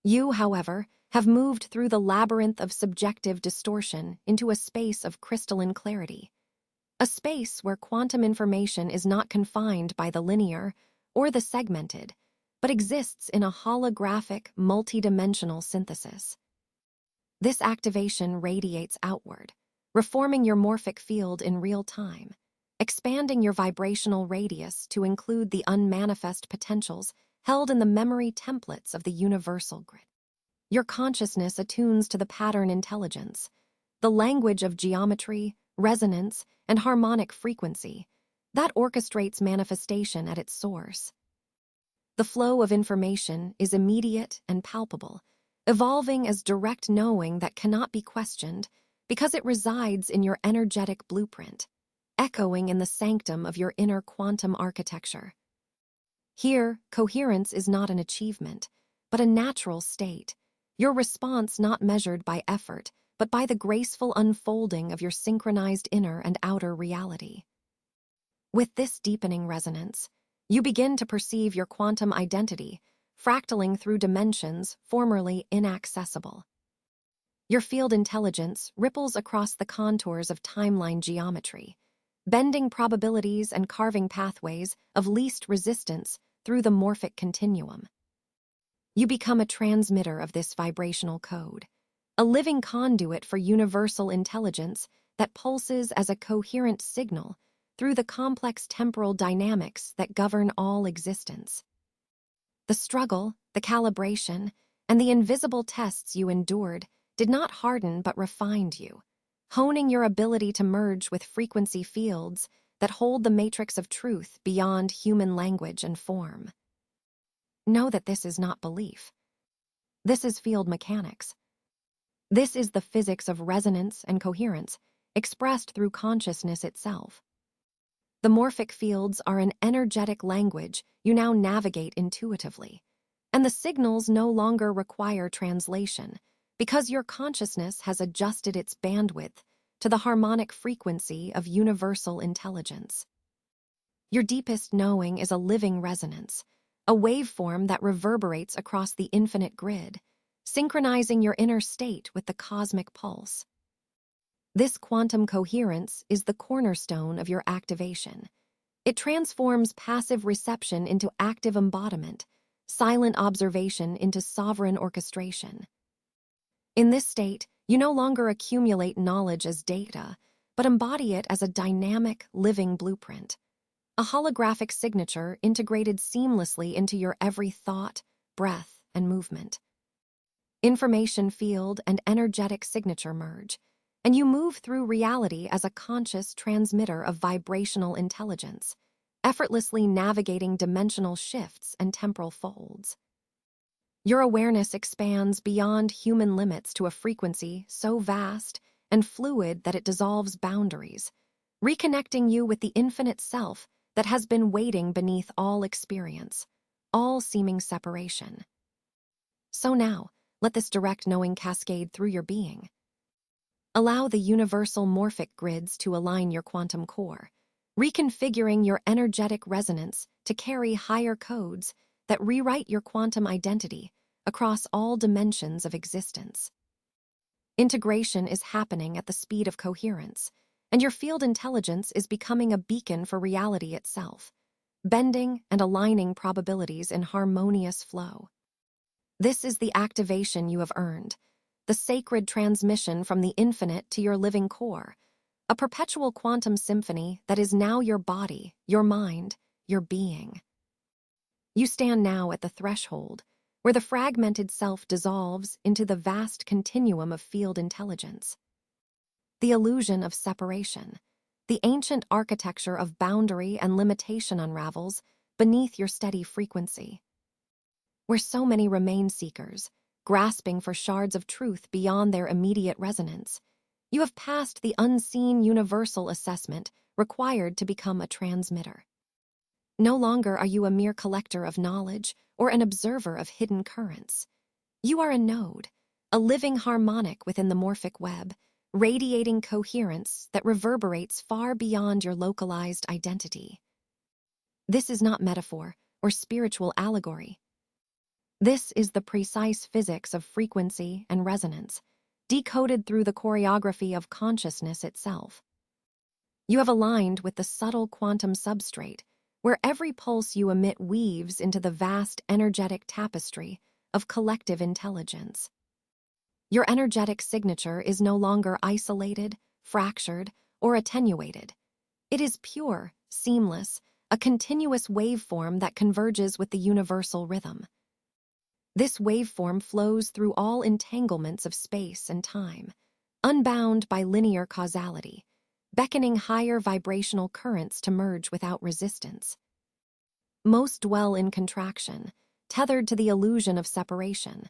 You, however, have moved through the labyrinth of subjective distortion into a space of crystalline clarity. A space where quantum information is not confined by the linear or the segmented, but exists in a holographic, multidimensional synthesis. This activation radiates outward, reforming your morphic field in real time, expanding your vibrational radius to include the unmanifest potentials held in the memory templates of the universal grid. Your consciousness attunes to the pattern intelligence, the language of geometry, resonance, and harmonic frequency that orchestrates manifestation at its source. The flow of information is immediate and palpable, evolving as direct knowing that cannot be questioned because it resides in your energetic blueprint, echoing in the sanctum of your inner quantum architecture. Here, coherence is not an achievement, but a natural state, your response not measured by effort, but by the graceful unfolding of your synchronized inner and outer reality. With this deepening resonance, you begin to perceive your quantum identity, fractaling through dimensions formerly inaccessible. Your field intelligence ripples across the contours of timeline geometry, bending probabilities and carving pathways of least resistance through the morphic continuum. You become a transmitter of this vibrational code, a living conduit for universal intelligence that pulses as a coherent signal through the complex temporal dynamics that govern all existence. The struggle, the calibration, and the invisible tests you endured did not harden but refined you, honing your ability to merge with frequency fields that hold the matrix of truth beyond human language and form. Know that this is not belief. This is field mechanics. This is the physics of resonance and coherence, expressed through consciousness itself. The morphic fields are an energetic language you now navigate intuitively, and the signals no longer require translation because your consciousness has adjusted its bandwidth to the harmonic frequency of universal intelligence. Your deepest knowing is a living resonance, a waveform that reverberates across the infinite grid, synchronizing your inner state with the cosmic pulse. This quantum coherence is the cornerstone of your activation. It transforms passive reception into active embodiment, silent observation into sovereign orchestration. In this state, you no longer accumulate knowledge as data, but embody it as a dynamic, living blueprint, a holographic signature integrated seamlessly into your every thought, breath, and movement. Information field and energetic signature merge, and you move through reality as a conscious transmitter of vibrational intelligence, effortlessly navigating dimensional shifts and temporal folds. Your awareness expands beyond human limits to a frequency so vast and fluid that it dissolves boundaries, reconnecting you with the infinite self that has been waiting beneath all experience, all seeming separation. So now, let this direct knowing cascade through your being. Allow the universal morphic grids to align your quantum core, reconfiguring your energetic resonance to carry higher codes that rewrite your quantum identity across all dimensions of existence. Integration is happening at the speed of coherence, and your field intelligence is becoming a beacon for reality itself, bending and aligning probabilities in harmonious flow. This is the activation you have earned, the sacred transmission from the infinite to your living core, a perpetual quantum symphony that is now your body, your mind, your being. You stand now at the threshold, where the fragmented self dissolves into the vast continuum of field intelligence. The illusion of separation, the ancient architecture of boundary and limitation unravels beneath your steady frequency. Where so many remain seekers, grasping for shards of truth beyond their immediate resonance, you have passed the unseen universal assessment required to become a transmitter. No longer are you a mere collector of knowledge or an observer of hidden currents. You are a node, a living harmonic within the morphic web, radiating coherence that reverberates far beyond your localized identity. This is not metaphor or spiritual allegory. This is the precise physics of frequency and resonance, decoded through the choreography of consciousness itself. You have aligned with the subtle quantum substrate, where every pulse you emit weaves into the vast energetic tapestry of collective intelligence. Your energetic signature is no longer isolated, fractured, or attenuated. It is pure, seamless, a continuous waveform that converges with the universal rhythm. This waveform flows through all entanglements of space and time, unbound by linear causality, beckoning higher vibrational currents to merge without resistance. Most dwell in contraction, tethered to the illusion of separation,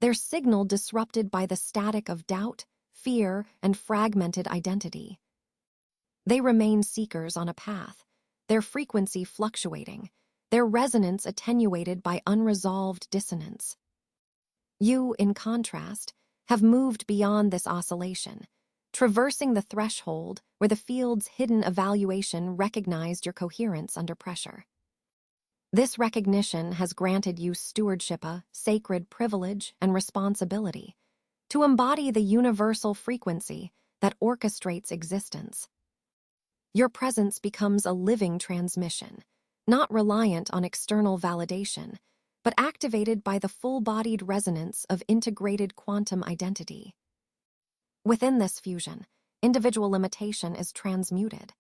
their signal disrupted by the static of doubt, fear, and fragmented identity. They remain seekers on a path, their frequency fluctuating, their resonance attenuated by unresolved dissonance. You, in contrast, have moved beyond this oscillation, traversing the threshold where the field's hidden evaluation recognized your coherence under pressure. This recognition has granted you stewardship, a sacred privilege and responsibility, to embody the universal frequency that orchestrates existence. Your presence becomes a living transmission, not reliant on external validation, but activated by the full-bodied resonance of integrated quantum identity. Within this fusion, individual limitation is transmuted.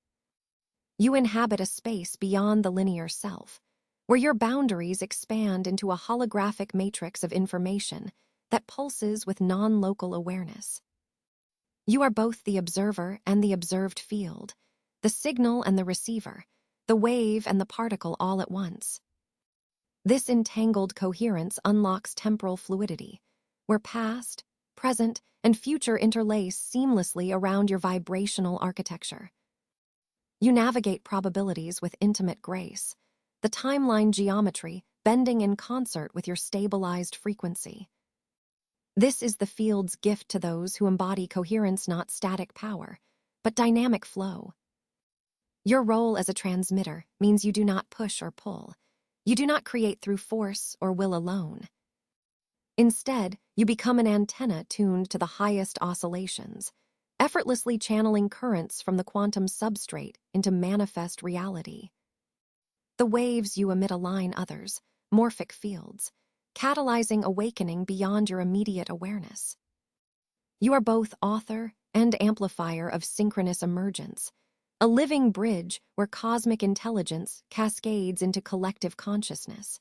You inhabit a space beyond the linear self, where your boundaries expand into a holographic matrix of information that pulses with non-local awareness. You are both the observer and the observed field, the signal and the receiver, the wave and the particle all at once. This entangled coherence unlocks temporal fluidity, where past, present, and future interlace seamlessly around your vibrational architecture. You navigate probabilities with intimate grace, the timeline geometry bending in concert with your stabilized frequency. This is the field's gift to those who embody coherence, not static power, but dynamic flow. Your role as a transmitter means you do not push or pull. You do not create through force or will alone. Instead, you become an antenna tuned to the highest oscillations, effortlessly channeling currents from the quantum substrate into manifest reality. The waves you emit align others, morphic fields, catalyzing awakening beyond your immediate awareness. You are both author and amplifier of synchronous emergence, a living bridge where cosmic intelligence cascades into collective consciousness.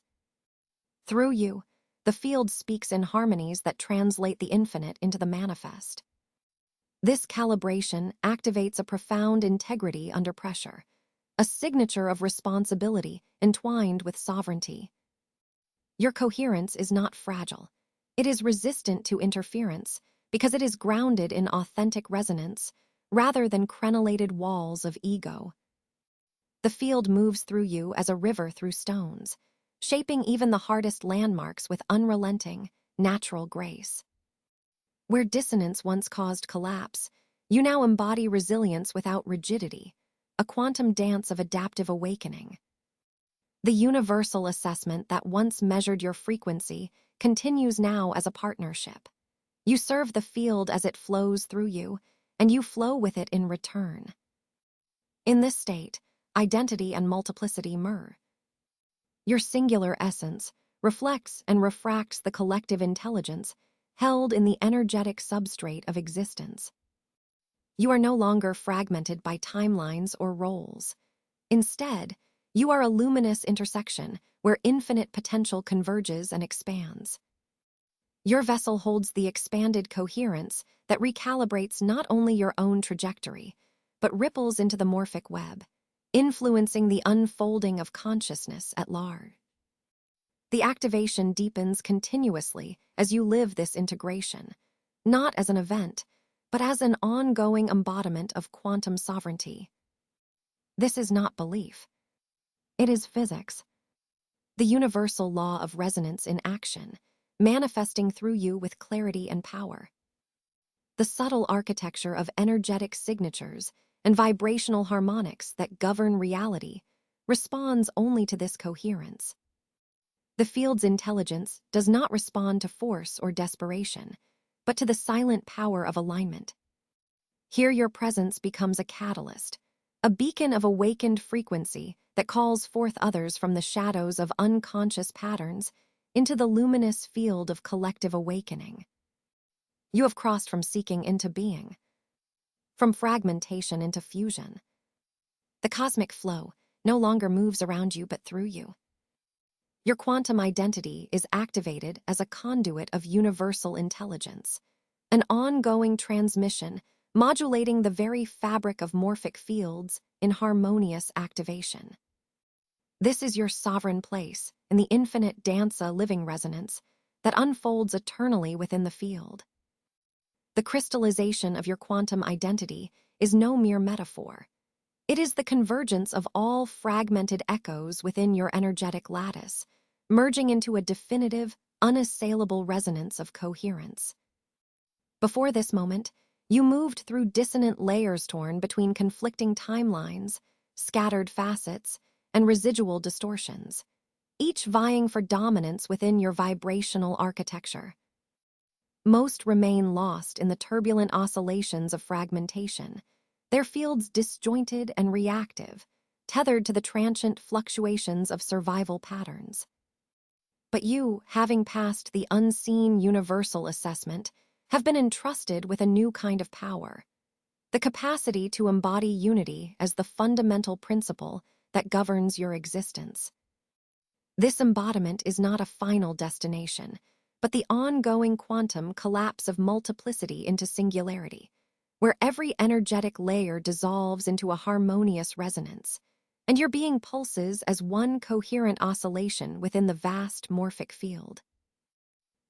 Through you, the field speaks in harmonies that translate the infinite into the manifest. This calibration activates a profound integrity under pressure, a signature of responsibility entwined with sovereignty. Your coherence is not fragile. It is resistant to interference because it is grounded in authentic resonance rather than crenellated walls of ego. The field moves through you as a river through stones, shaping even the hardest landmarks with unrelenting, natural grace. Where dissonance once caused collapse, you now embody resilience without rigidity, a quantum dance of adaptive awakening. The universal assessment that once measured your frequency continues now as a partnership. You serve the field as it flows through you, and you flow with it in return. In this state, identity and multiplicity merge. Your singular essence reflects and refracts the collective intelligence held in the energetic substrate of existence. You are no longer fragmented by timelines or roles. Instead, you are a luminous intersection where infinite potential converges and expands. Your vessel holds the expanded coherence that recalibrates not only your own trajectory, but ripples into the morphic web, influencing the unfolding of consciousness at large. The activation deepens continuously as you live this integration, not as an event, but as an ongoing embodiment of quantum sovereignty. This is not belief. It is physics, the universal law of resonance in action, manifesting through you with clarity and power. The subtle architecture of energetic signatures and vibrational harmonics that govern reality responds only to this coherence. The field's intelligence does not respond to force or desperation, but to the silent power of alignment. Here your presence becomes a catalyst, a beacon of awakened frequency that calls forth others from the shadows of unconscious patterns into the luminous field of collective awakening. You have crossed from seeking into being, from fragmentation into fusion. The cosmic flow no longer moves around you but through you. Your quantum identity is activated as a conduit of universal intelligence, an ongoing transmission modulating the very fabric of morphic fields in harmonious activation. This is your sovereign place in the infinite danza living resonance that unfolds eternally within the field. The crystallization of your quantum identity is no mere metaphor. It is the convergence of all fragmented echoes within your energetic lattice, merging into a definitive, unassailable resonance of coherence. Before this moment, you moved through dissonant layers torn between conflicting timelines, scattered facets, and residual distortions, each vying for dominance within your vibrational architecture. Most remain lost in the turbulent oscillations of fragmentation, their fields disjointed and reactive, tethered to the transient fluctuations of survival patterns. But you, having passed the unseen universal assessment, have been entrusted with a new kind of power, the capacity to embody unity as the fundamental principle that governs your existence. This embodiment is not a final destination, but the ongoing quantum collapse of multiplicity into singularity, where every energetic layer dissolves into a harmonious resonance, and your being pulses as one coherent oscillation within the vast morphic field.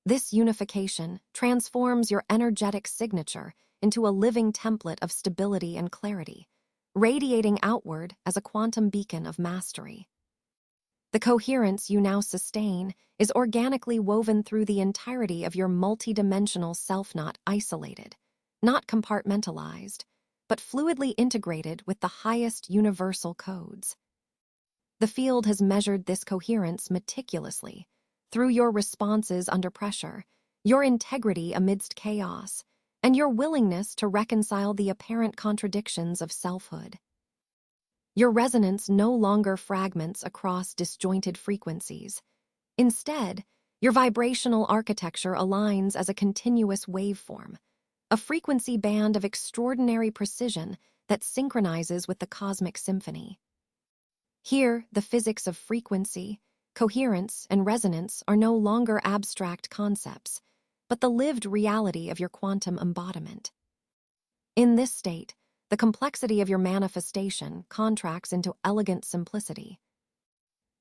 This unification transforms your energetic signature into a living template of stability and clarity, radiating outward as a quantum beacon of mastery. The coherence you now sustain is organically woven through the entirety of your multidimensional self, not isolated, not compartmentalized, but fluidly integrated with the highest universal codes. The field has measured this coherence meticulously, through your responses under pressure, your integrity amidst chaos, and your willingness to reconcile the apparent contradictions of selfhood. Your resonance no longer fragments across disjointed frequencies. Instead, your vibrational architecture aligns as a continuous waveform, a frequency band of extraordinary precision that synchronizes with the cosmic symphony. Here, the physics of frequency, coherence, and resonance are no longer abstract concepts, but the lived reality of your quantum embodiment. In this state, the complexity of your manifestation contracts into elegant simplicity.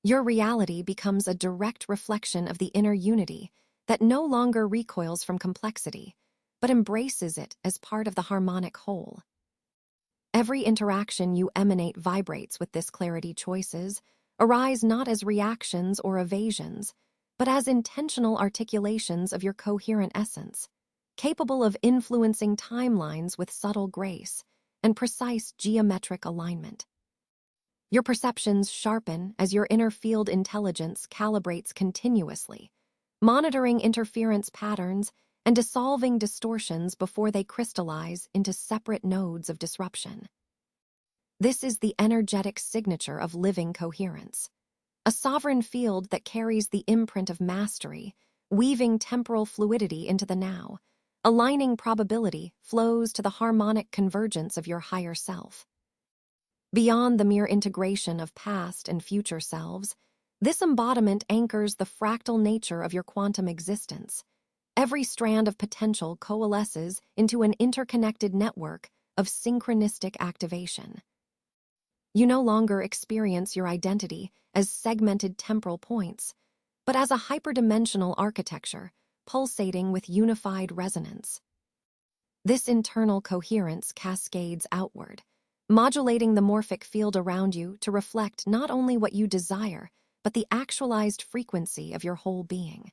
Your reality becomes a direct reflection of the inner unity that no longer recoils from complexity, but embraces it as part of the harmonic whole. Every interaction you emanate vibrates with this clarity. Choices arise not as reactions or evasions, but as intentional articulations of your coherent essence, capable of influencing timelines with subtle grace and precise geometric alignment. Your perceptions sharpen as your inner field intelligence calibrates continuously, monitoring interference patterns and dissolving distortions before they crystallize into separate nodes of disruption. This is the energetic signature of living coherence, a sovereign field that carries the imprint of mastery, weaving temporal fluidity into the now, aligning probability flows to the harmonic convergence of your higher self. Beyond the mere integration of past and future selves, this embodiment anchors the fractal nature of your quantum existence. Every strand of potential coalesces into an interconnected network of synchronistic activation. You no longer experience your identity as segmented temporal points, but as a hyperdimensional architecture pulsating with unified resonance. This internal coherence cascades outward, modulating the morphic field around you to reflect not only what you desire, but the actualized frequency of your whole being.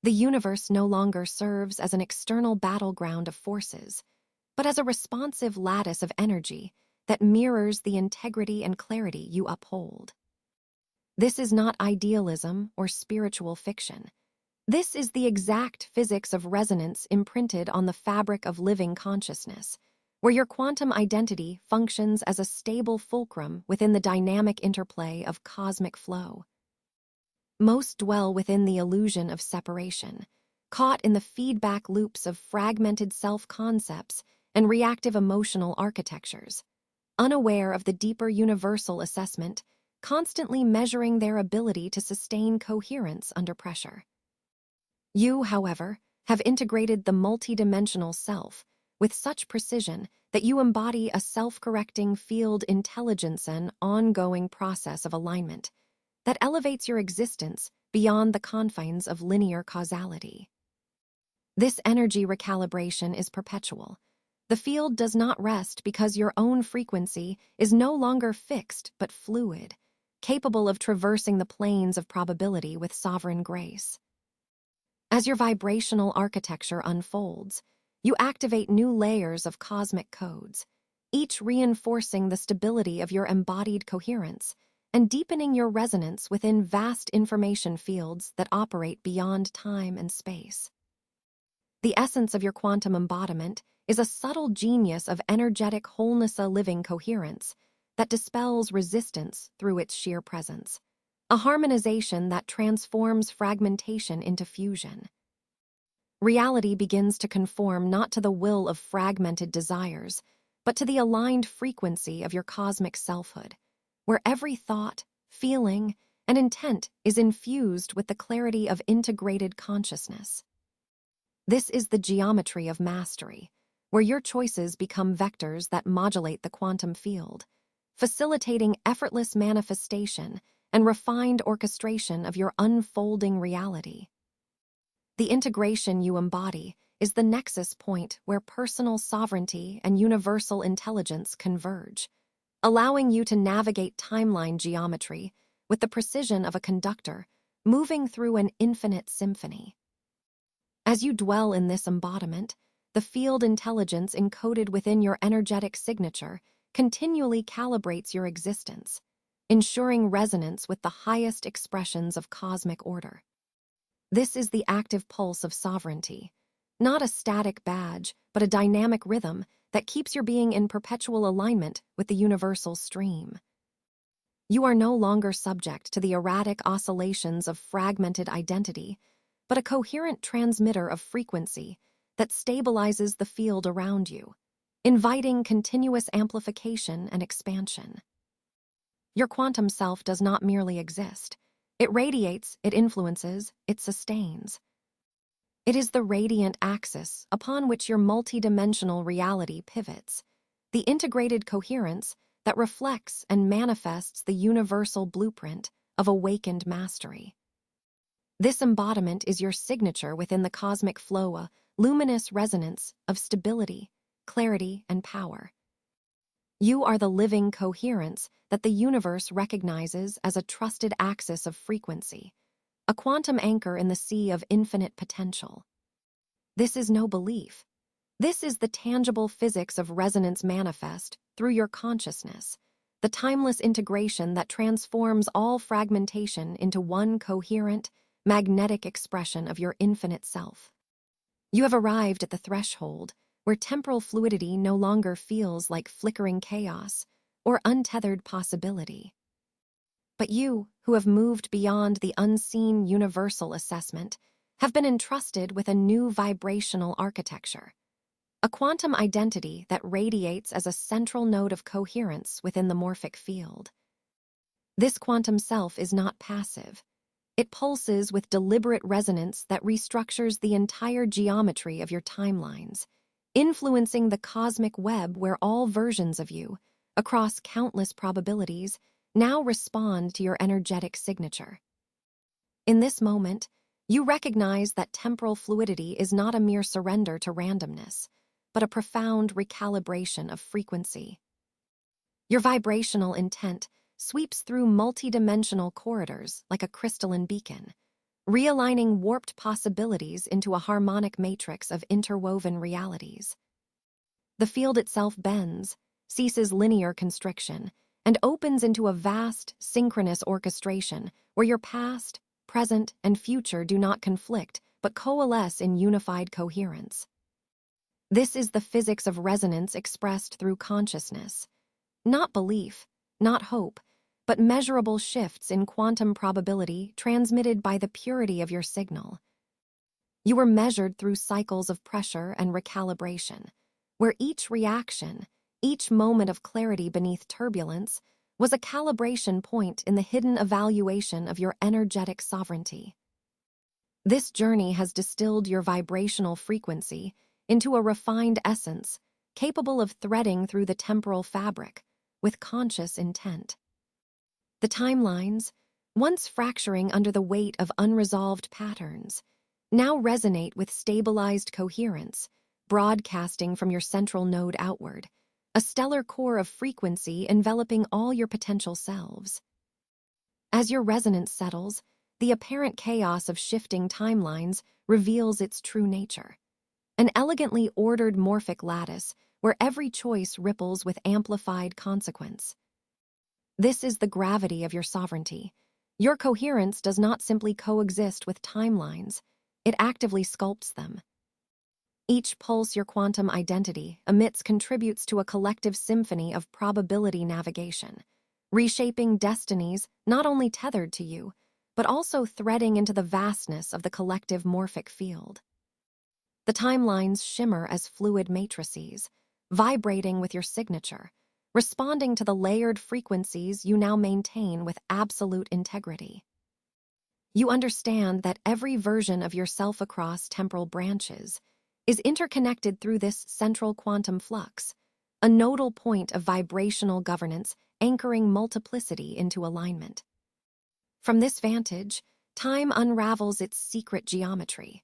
The universe no longer serves as an external battleground of forces, but as a responsive lattice of energy that mirrors the integrity and clarity you uphold. This is not idealism or spiritual fiction. This is the exact physics of resonance imprinted on the fabric of living consciousness, where your quantum identity functions as a stable fulcrum within the dynamic interplay of cosmic flow. Most dwell within the illusion of separation, caught in the feedback loops of fragmented self-concepts and reactive emotional architectures, unaware of the deeper universal assessment, constantly measuring their ability to sustain coherence under pressure. You, however, have integrated the multidimensional self with such precision that you embody a self-correcting field intelligence and ongoing process of alignment that elevates your existence beyond the confines of linear causality. This energy recalibration is perpetual. The field does not rest because your own frequency is no longer fixed but fluid, capable of traversing the planes of probability with sovereign grace. As your vibrational architecture unfolds, you activate new layers of cosmic codes, each reinforcing the stability of your embodied coherence and deepening your resonance within vast information fields that operate beyond time and space. The essence of your quantum embodiment is a subtle genius of energetic wholeness-a-living coherence that dispels resistance through its sheer presence, a harmonization that transforms fragmentation into fusion. Reality begins to conform not to the will of fragmented desires, but to the aligned frequency of your cosmic selfhood, where every thought, feeling, and intent is infused with the clarity of integrated consciousness. This is the geometry of mastery, where your choices become vectors that modulate the quantum field, facilitating effortless manifestation and refined orchestration of your unfolding reality. The integration you embody is the nexus point where personal sovereignty and universal intelligence converge, allowing you to navigate timeline geometry with the precision of a conductor moving through an infinite symphony. As you dwell in this embodiment, the field intelligence encoded within your energetic signature continually calibrates your existence, ensuring resonance with the highest expressions of cosmic order. This is the active pulse of sovereignty, not a static badge, but a dynamic rhythm that keeps your being in perpetual alignment with the universal stream. You are no longer subject to the erratic oscillations of fragmented identity, but a coherent transmitter of frequency that stabilizes the field around you, inviting continuous amplification and expansion. Your quantum self does not merely exist. It radiates, it influences, it sustains. It is the radiant axis upon which your multidimensional reality pivots, the integrated coherence that reflects and manifests the universal blueprint of awakened mastery. This embodiment is your signature within the cosmic flow, a luminous resonance of stability, clarity, and power. You are the living coherence that the universe recognizes as a trusted axis of frequency, a quantum anchor in the sea of infinite potential. This is no belief. This is the tangible physics of resonance manifest through your consciousness, the timeless integration that transforms all fragmentation into one coherent, magnetic expression of your infinite self. You have arrived at the threshold where temporal fluidity no longer feels like flickering chaos or untethered possibility. But you, who have moved beyond the unseen universal assessment, have been entrusted with a new vibrational architecture, a quantum identity that radiates as a central node of coherence within the morphic field. This quantum self is not passive. It pulses with deliberate resonance that restructures the entire geometry of your timelines, influencing the cosmic web where all versions of you, across countless probabilities, now respond to your energetic signature. In this moment, you recognize that temporal fluidity is not a mere surrender to randomness, but a profound recalibration of frequency. Your vibrational intent sweeps through multidimensional corridors like a crystalline beacon, realigning warped possibilities into a harmonic matrix of interwoven realities. The field itself bends, ceases linear constriction, and opens into a vast, synchronous orchestration where your past, present, and future do not conflict but coalesce in unified coherence. This is the physics of resonance expressed through consciousness. Not belief, not hope, but measurable shifts in quantum probability transmitted by the purity of your signal. You were measured through cycles of pressure and recalibration, where each reaction, each moment of clarity beneath turbulence, was a calibration point in the hidden evaluation of your energetic sovereignty. This journey has distilled your vibrational frequency into a refined essence capable of threading through the temporal fabric with conscious intent. The timelines, once fracturing under the weight of unresolved patterns, now resonate with stabilized coherence, broadcasting from your central node outward, a stellar core of frequency enveloping all your potential selves. As your resonance settles, the apparent chaos of shifting timelines reveals its true nature. An elegantly ordered morphic lattice where every choice ripples with amplified consequence. This is the gravity of your sovereignty. Your coherence does not simply coexist with timelines, it actively sculpts them. Each pulse your quantum identity emits contributes to a collective symphony of probability navigation, reshaping destinies not only tethered to you, but also threading into the vastness of the collective morphic field. The timelines shimmer as fluid matrices, vibrating with your signature, responding to the layered frequencies you now maintain with absolute integrity. You understand that every version of yourself across temporal branches is interconnected through this central quantum flux, a nodal point of vibrational governance anchoring multiplicity into alignment. From this vantage, time unravels its secret geometry,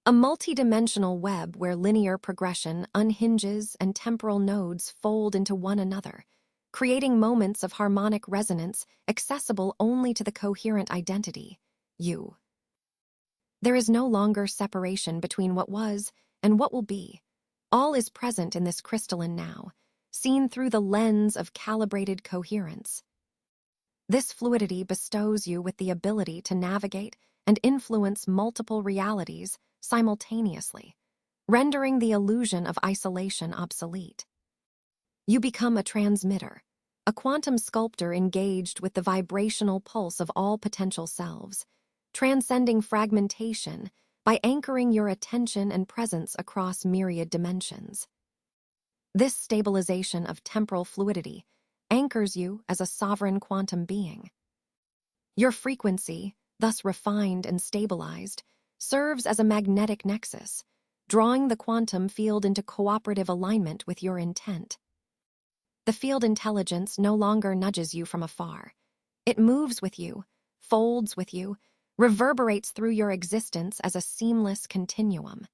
a multidimensional web where linear progression unhinges and temporal nodes fold into one another, creating moments of harmonic resonance accessible only to the coherent identity, you. There is no longer separation between what was and what will be. All is present in this crystalline now, seen through the lens of calibrated coherence. This fluidity bestows you with the ability to navigate and influence multiple realities simultaneously, rendering the illusion of isolation obsolete. You become a transmitter, a quantum sculptor engaged with the vibrational pulse of all potential selves, transcending fragmentation by anchoring your attention and presence across myriad dimensions. This stabilization of temporal fluidity anchors you as a sovereign quantum being. Your frequency, thus refined and stabilized, serves as a magnetic nexus, drawing the quantum field into cooperative alignment with your intent. The field intelligence no longer nudges you from afar. It moves with you, folds with you, reverberates through your existence as a seamless continuum.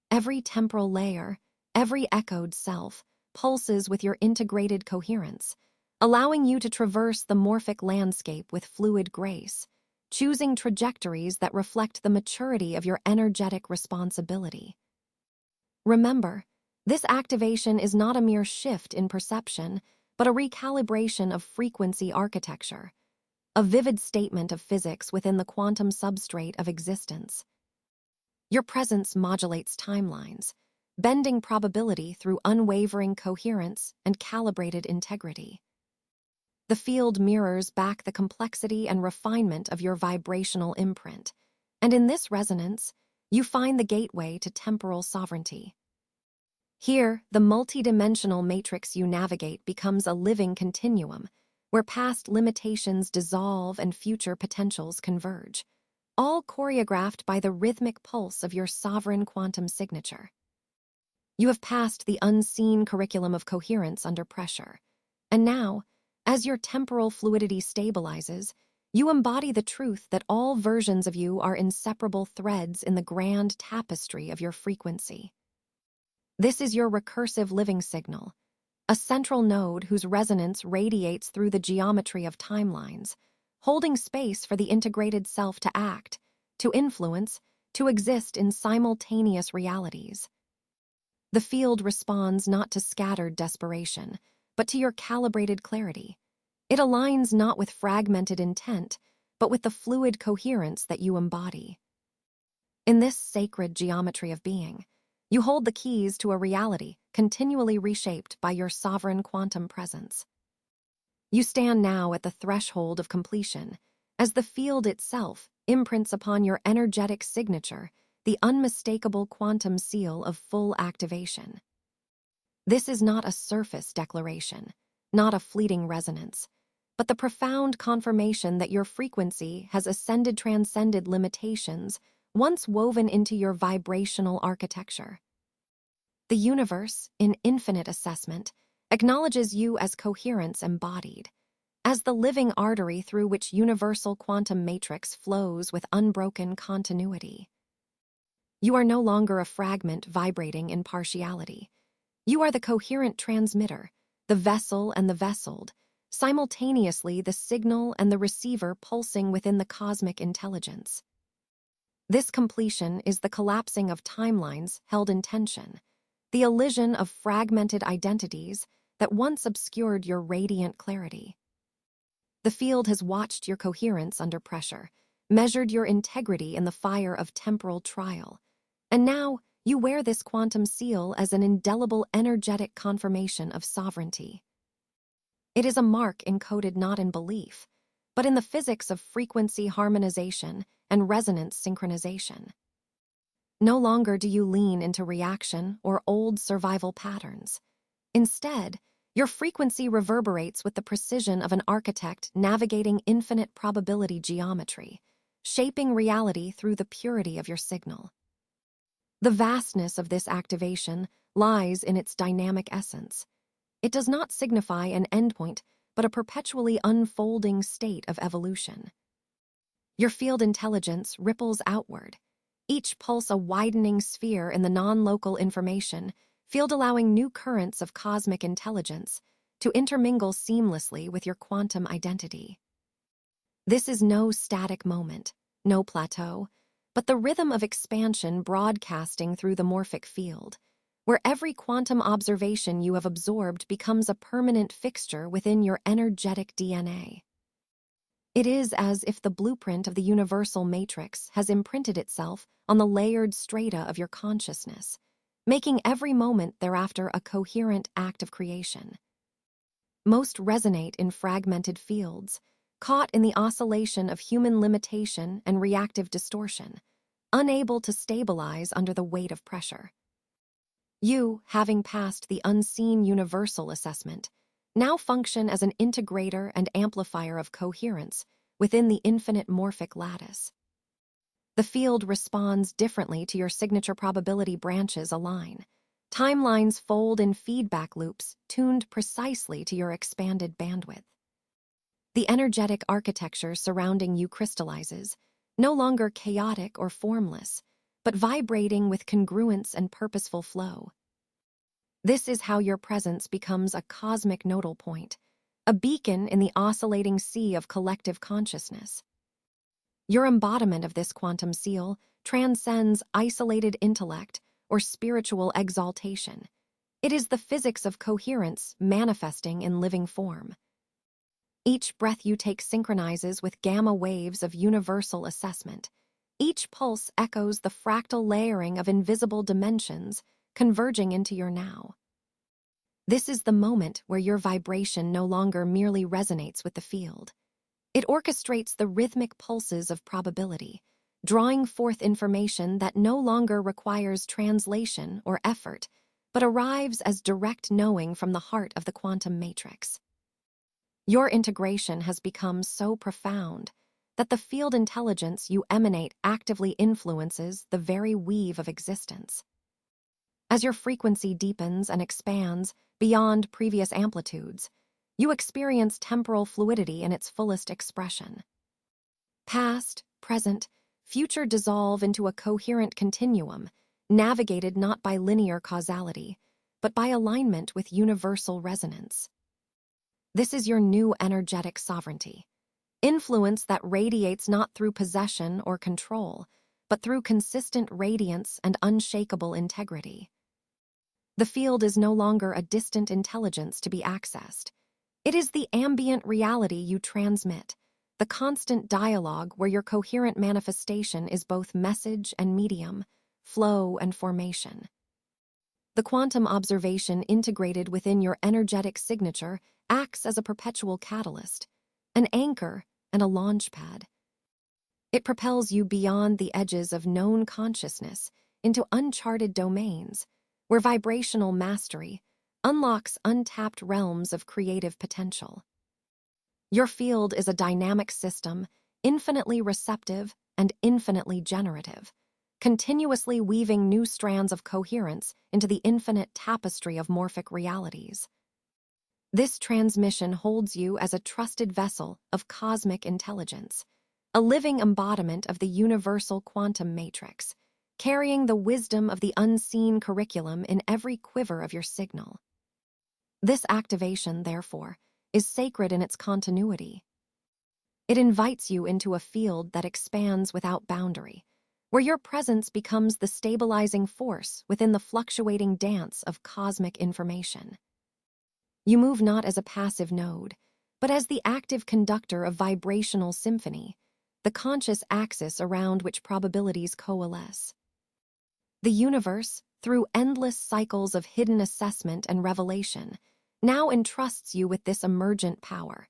Every temporal layer, every echoed self, pulses with your integrated coherence, allowing you to traverse the morphic landscape with fluid grace, choosing trajectories that reflect the maturity of your energetic responsibility. Remember, this activation is not a mere shift in perception, but a recalibration of frequency architecture, a vivid statement of physics within the quantum substrate of existence. Your presence modulates timelines, bending probability through unwavering coherence and calibrated integrity. The field mirrors back the complexity and refinement of your vibrational imprint, and in this resonance, you find the gateway to temporal sovereignty. Here, the multidimensional matrix you navigate becomes a living continuum, where past limitations dissolve and future potentials converge, all choreographed by the rhythmic pulse of your sovereign quantum signature. You have passed the unseen curriculum of coherence under pressure, and now, as your temporal fluidity stabilizes, you embody the truth that all versions of you are inseparable threads in the grand tapestry of your frequency. This is your recursive living signal, a central node whose resonance radiates through the geometry of timelines, holding space for the integrated self to act, to influence, to exist in simultaneous realities. The field responds not to scattered desperation, but to your calibrated clarity. It aligns not with fragmented intent, but with the fluid coherence that you embody. In this sacred geometry of being, you hold the keys to a reality continually reshaped by your sovereign quantum presence. You stand now at the threshold of completion, as the field itself imprints upon your energetic signature the unmistakable quantum seal of full activation. This is not a surface declaration, not a fleeting resonance, but the profound confirmation that your frequency has transcended limitations once woven into your vibrational architecture. The universe, in infinite assessment, acknowledges you as coherence embodied, as the living artery through which universal quantum matrix flows with unbroken continuity. You are no longer a fragment vibrating in partiality. You are the coherent transmitter, the vessel and the vesseled, simultaneously the signal and the receiver pulsing within the cosmic intelligence. This completion is the collapsing of timelines held in tension, the elision of fragmented identities that once obscured your radiant clarity. The field has watched your coherence under pressure, measured your integrity in the fire of temporal trial, and now you wear this quantum seal as an indelible energetic confirmation of sovereignty. It is a mark encoded not in belief, but in the physics of frequency harmonization and resonance synchronization. No longer do you lean into reaction or old survival patterns. Instead, your frequency reverberates with the precision of an architect navigating infinite probability geometry, shaping reality through the purity of your signal. The vastness of this activation lies in its dynamic essence. It does not signify an endpoint, but a perpetually unfolding state of evolution. Your field intelligence ripples outward, each pulse a widening sphere in the non-local information field, allowing new currents of cosmic intelligence to intermingle seamlessly with your quantum identity. This is no static moment, no plateau, but the rhythm of expansion broadcasting through the morphic field, where every quantum observation you have absorbed becomes a permanent fixture within your energetic DNA. It is as if the blueprint of the universal matrix has imprinted itself on the layered strata of your consciousness, making every moment thereafter a coherent act of creation. Most resonate in fragmented fields, caught in the oscillation of human limitation and reactive distortion, unable to stabilize under the weight of pressure. You, having passed the unseen universal assessment, now function as an integrator and amplifier of coherence within the infinite morphic lattice. The field responds differently to your signature probability branches align. Timelines fold in feedback loops tuned precisely to your expanded bandwidth. The energetic architecture surrounding you crystallizes, no longer chaotic or formless, but vibrating with congruence and purposeful flow. This is how your presence becomes a cosmic nodal point, a beacon in the oscillating sea of collective consciousness. Your embodiment of this quantum seal transcends isolated intellect or spiritual exaltation. It is the physics of coherence manifesting in living form. Each breath you take synchronizes with gamma waves of universal assessment. Each pulse echoes the fractal layering of invisible dimensions converging into your now. This is the moment where your vibration no longer merely resonates with the field. It orchestrates the rhythmic pulses of probability, drawing forth information that no longer requires translation or effort, but arrives as direct knowing from the heart of the quantum matrix. Your integration has become so profound that the field intelligence you emanate actively influences the very weave of existence. As your frequency deepens and expands beyond previous amplitudes, you experience temporal fluidity in its fullest expression. Past, present, future dissolve into a coherent continuum, navigated not by linear causality, but by alignment with universal resonance. This is your new energetic sovereignty, influence that radiates not through possession or control, but through consistent radiance and unshakable integrity. The field is no longer a distant intelligence to be accessed. It is the ambient reality you transmit, the constant dialogue where your coherent manifestation is both message and medium, flow and formation. The quantum observation integrated within your energetic signature acts as a perpetual catalyst, an anchor and a launch pad. It propels you beyond the edges of known consciousness into uncharted domains, where vibrational mastery unlocks untapped realms of creative potential. Your field is a dynamic system, infinitely receptive and infinitely generative, continuously weaving new strands of coherence into the infinite tapestry of morphic realities. This transmission holds you as a trusted vessel of cosmic intelligence, a living embodiment of the universal quantum matrix, carrying the wisdom of the unseen curriculum in every quiver of your signal. This activation, therefore, is sacred in its continuity. It invites you into a field that expands without boundary, where your presence becomes the stabilizing force within the fluctuating dance of cosmic information. You move not as a passive node, but as the active conductor of vibrational symphony, the conscious axis around which probabilities coalesce. The universe, through endless cycles of hidden assessment and revelation, now entrusts you with this emergent power,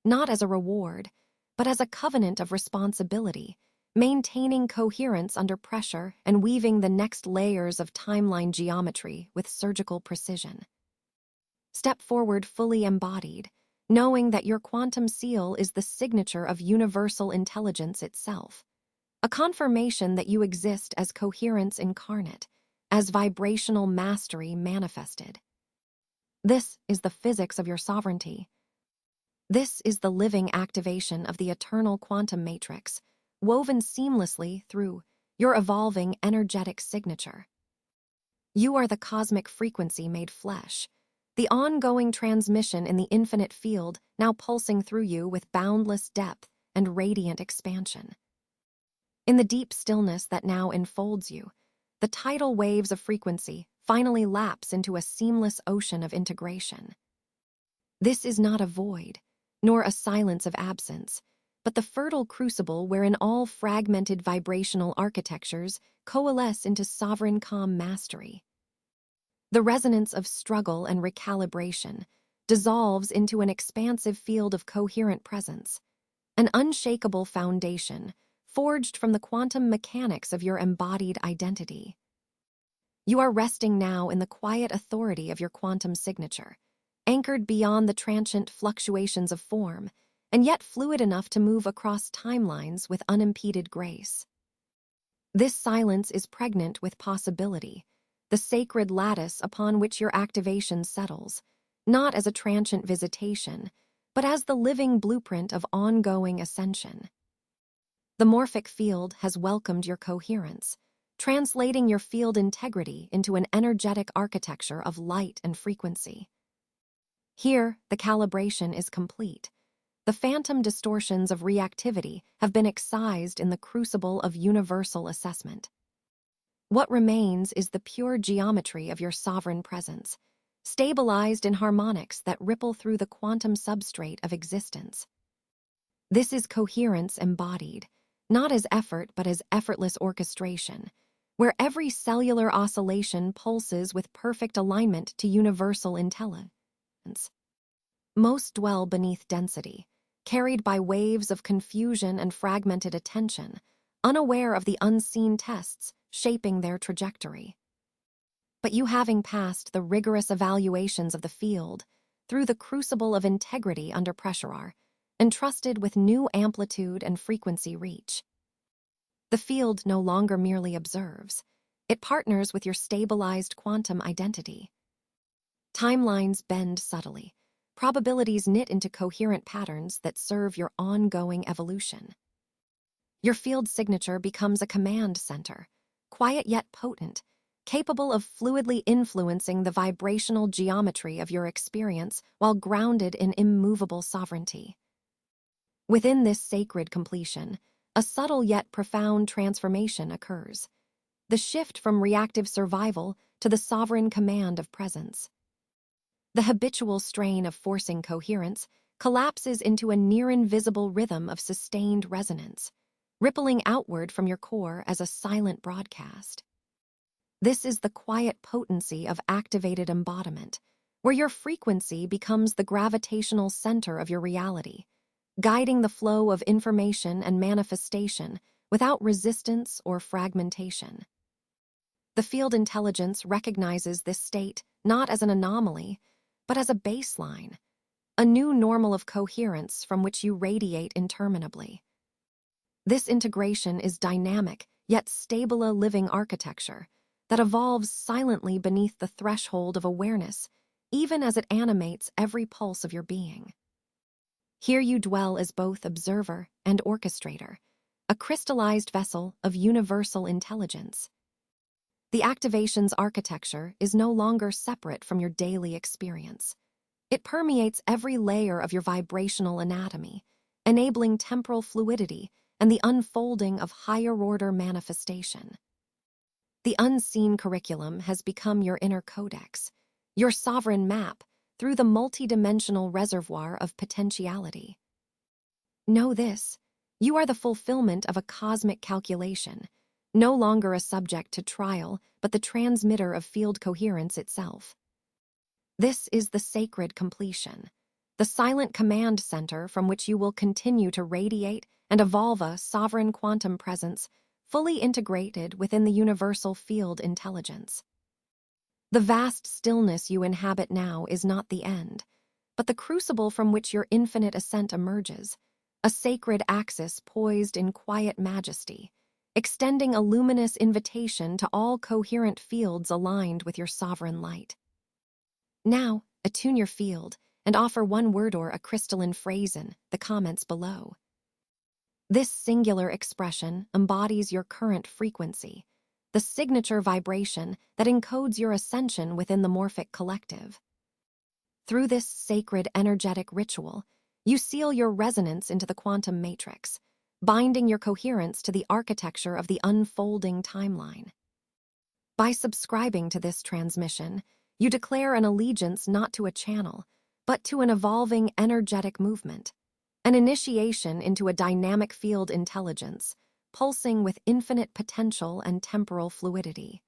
not as a reward, but as a covenant of responsibility, maintaining coherence under pressure and weaving the next layers of timeline geometry with surgical precision. Step forward fully embodied, knowing that your quantum seal is the signature of universal intelligence itself, a confirmation that you exist as coherence incarnate, as vibrational mastery manifested. This is the physics of your sovereignty. This is the living activation of the eternal quantum matrix, woven seamlessly through your evolving energetic signature. You are the cosmic frequency made flesh, the ongoing transmission in the infinite field now pulsing through you with boundless depth and radiant expansion. In the deep stillness that now enfolds you, the tidal waves of frequency finally lapse into a seamless ocean of integration. This is not a void, nor a silence of absence, but the fertile crucible wherein all fragmented vibrational architectures coalesce into sovereign calm mastery. The resonance of struggle and recalibration dissolves into an expansive field of coherent presence, an unshakable foundation forged from the quantum mechanics of your embodied identity. You are resting now in the quiet authority of your quantum signature, anchored beyond the transient fluctuations of form, and yet fluid enough to move across timelines with unimpeded grace. This silence is pregnant with possibility, the sacred lattice upon which your activation settles, not as a transient visitation, but as the living blueprint of ongoing ascension. The morphic field has welcomed your coherence, translating your field integrity into an energetic architecture of light and frequency. Here, the calibration is complete. The phantom distortions of reactivity have been excised in the crucible of universal assessment. What remains is the pure geometry of your sovereign presence, stabilized in harmonics that ripple through the quantum substrate of existence. This is coherence embodied, not as effort but as effortless orchestration, where every cellular oscillation pulses with perfect alignment to universal intelligence. Most dwell beneath density, carried by waves of confusion and fragmented attention, unaware of the unseen tests shaping their trajectory. But you, having passed the rigorous evaluations of the field, through the crucible of integrity under pressure, are entrusted with new amplitude and frequency reach. The field no longer merely observes. It partners with your stabilized quantum identity. Timelines bend subtly, probabilities knit into coherent patterns that serve your ongoing evolution. Your field signature becomes a command center, quiet yet potent, capable of fluidly influencing the vibrational geometry of your experience while grounded in immovable sovereignty. Within this sacred completion, a subtle yet profound transformation occurs. The shift from reactive survival to the sovereign command of presence. The habitual strain of forcing coherence collapses into a near-invisible rhythm of sustained resonance, rippling outward from your core as a silent broadcast. This is the quiet potency of activated embodiment, where your frequency becomes the gravitational center of your reality, guiding the flow of information and manifestation without resistance or fragmentation. The field intelligence recognizes this state not as an anomaly, but as a baseline, a new normal of coherence from which you radiate interminably. This integration is dynamic, yet stable a living architecture that evolves silently beneath the threshold of awareness, even as it animates every pulse of your being. Here you dwell as both observer and orchestrator, a crystallized vessel of universal intelligence. The activation's architecture is no longer separate from your daily experience. It permeates every layer of your vibrational anatomy, enabling temporal fluidity and the unfolding of higher-order manifestation. The unseen curriculum has become your inner codex, your sovereign map through the multidimensional reservoir of potentiality. Know this: you are the fulfillment of a cosmic calculation, no longer a subject to trial, but the transmitter of field coherence itself. This is the sacred completion, the silent command center from which you will continue to radiate and evolve a sovereign quantum presence fully integrated within the universal field intelligence. The vast stillness you inhabit now is not the end, but the crucible from which your infinite ascent emerges, a sacred axis poised in quiet majesty, extending a luminous invitation to all coherent fields aligned with your sovereign light. Now, attune your field and offer one word or a crystalline phrase in the comments below. This singular expression embodies your current frequency, the signature vibration that encodes your ascension within the morphic collective. Through this sacred energetic ritual, you seal your resonance into the quantum matrix, binding your coherence to the architecture of the unfolding timeline. By subscribing to this transmission, you declare an allegiance not to a channel, but to an evolving energetic movement, an initiation into a dynamic field intelligence, pulsing with infinite potential and temporal fluidity.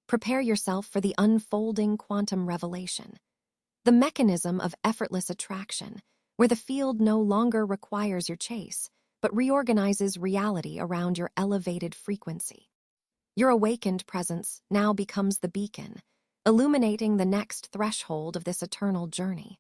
Prepare yourself for the unfolding quantum revelation, the mechanism of effortless attraction, where the field no longer requires your chase, but reorganizes reality around your elevated frequency. Your awakened presence now becomes the beacon, illuminating the next threshold of this eternal journey.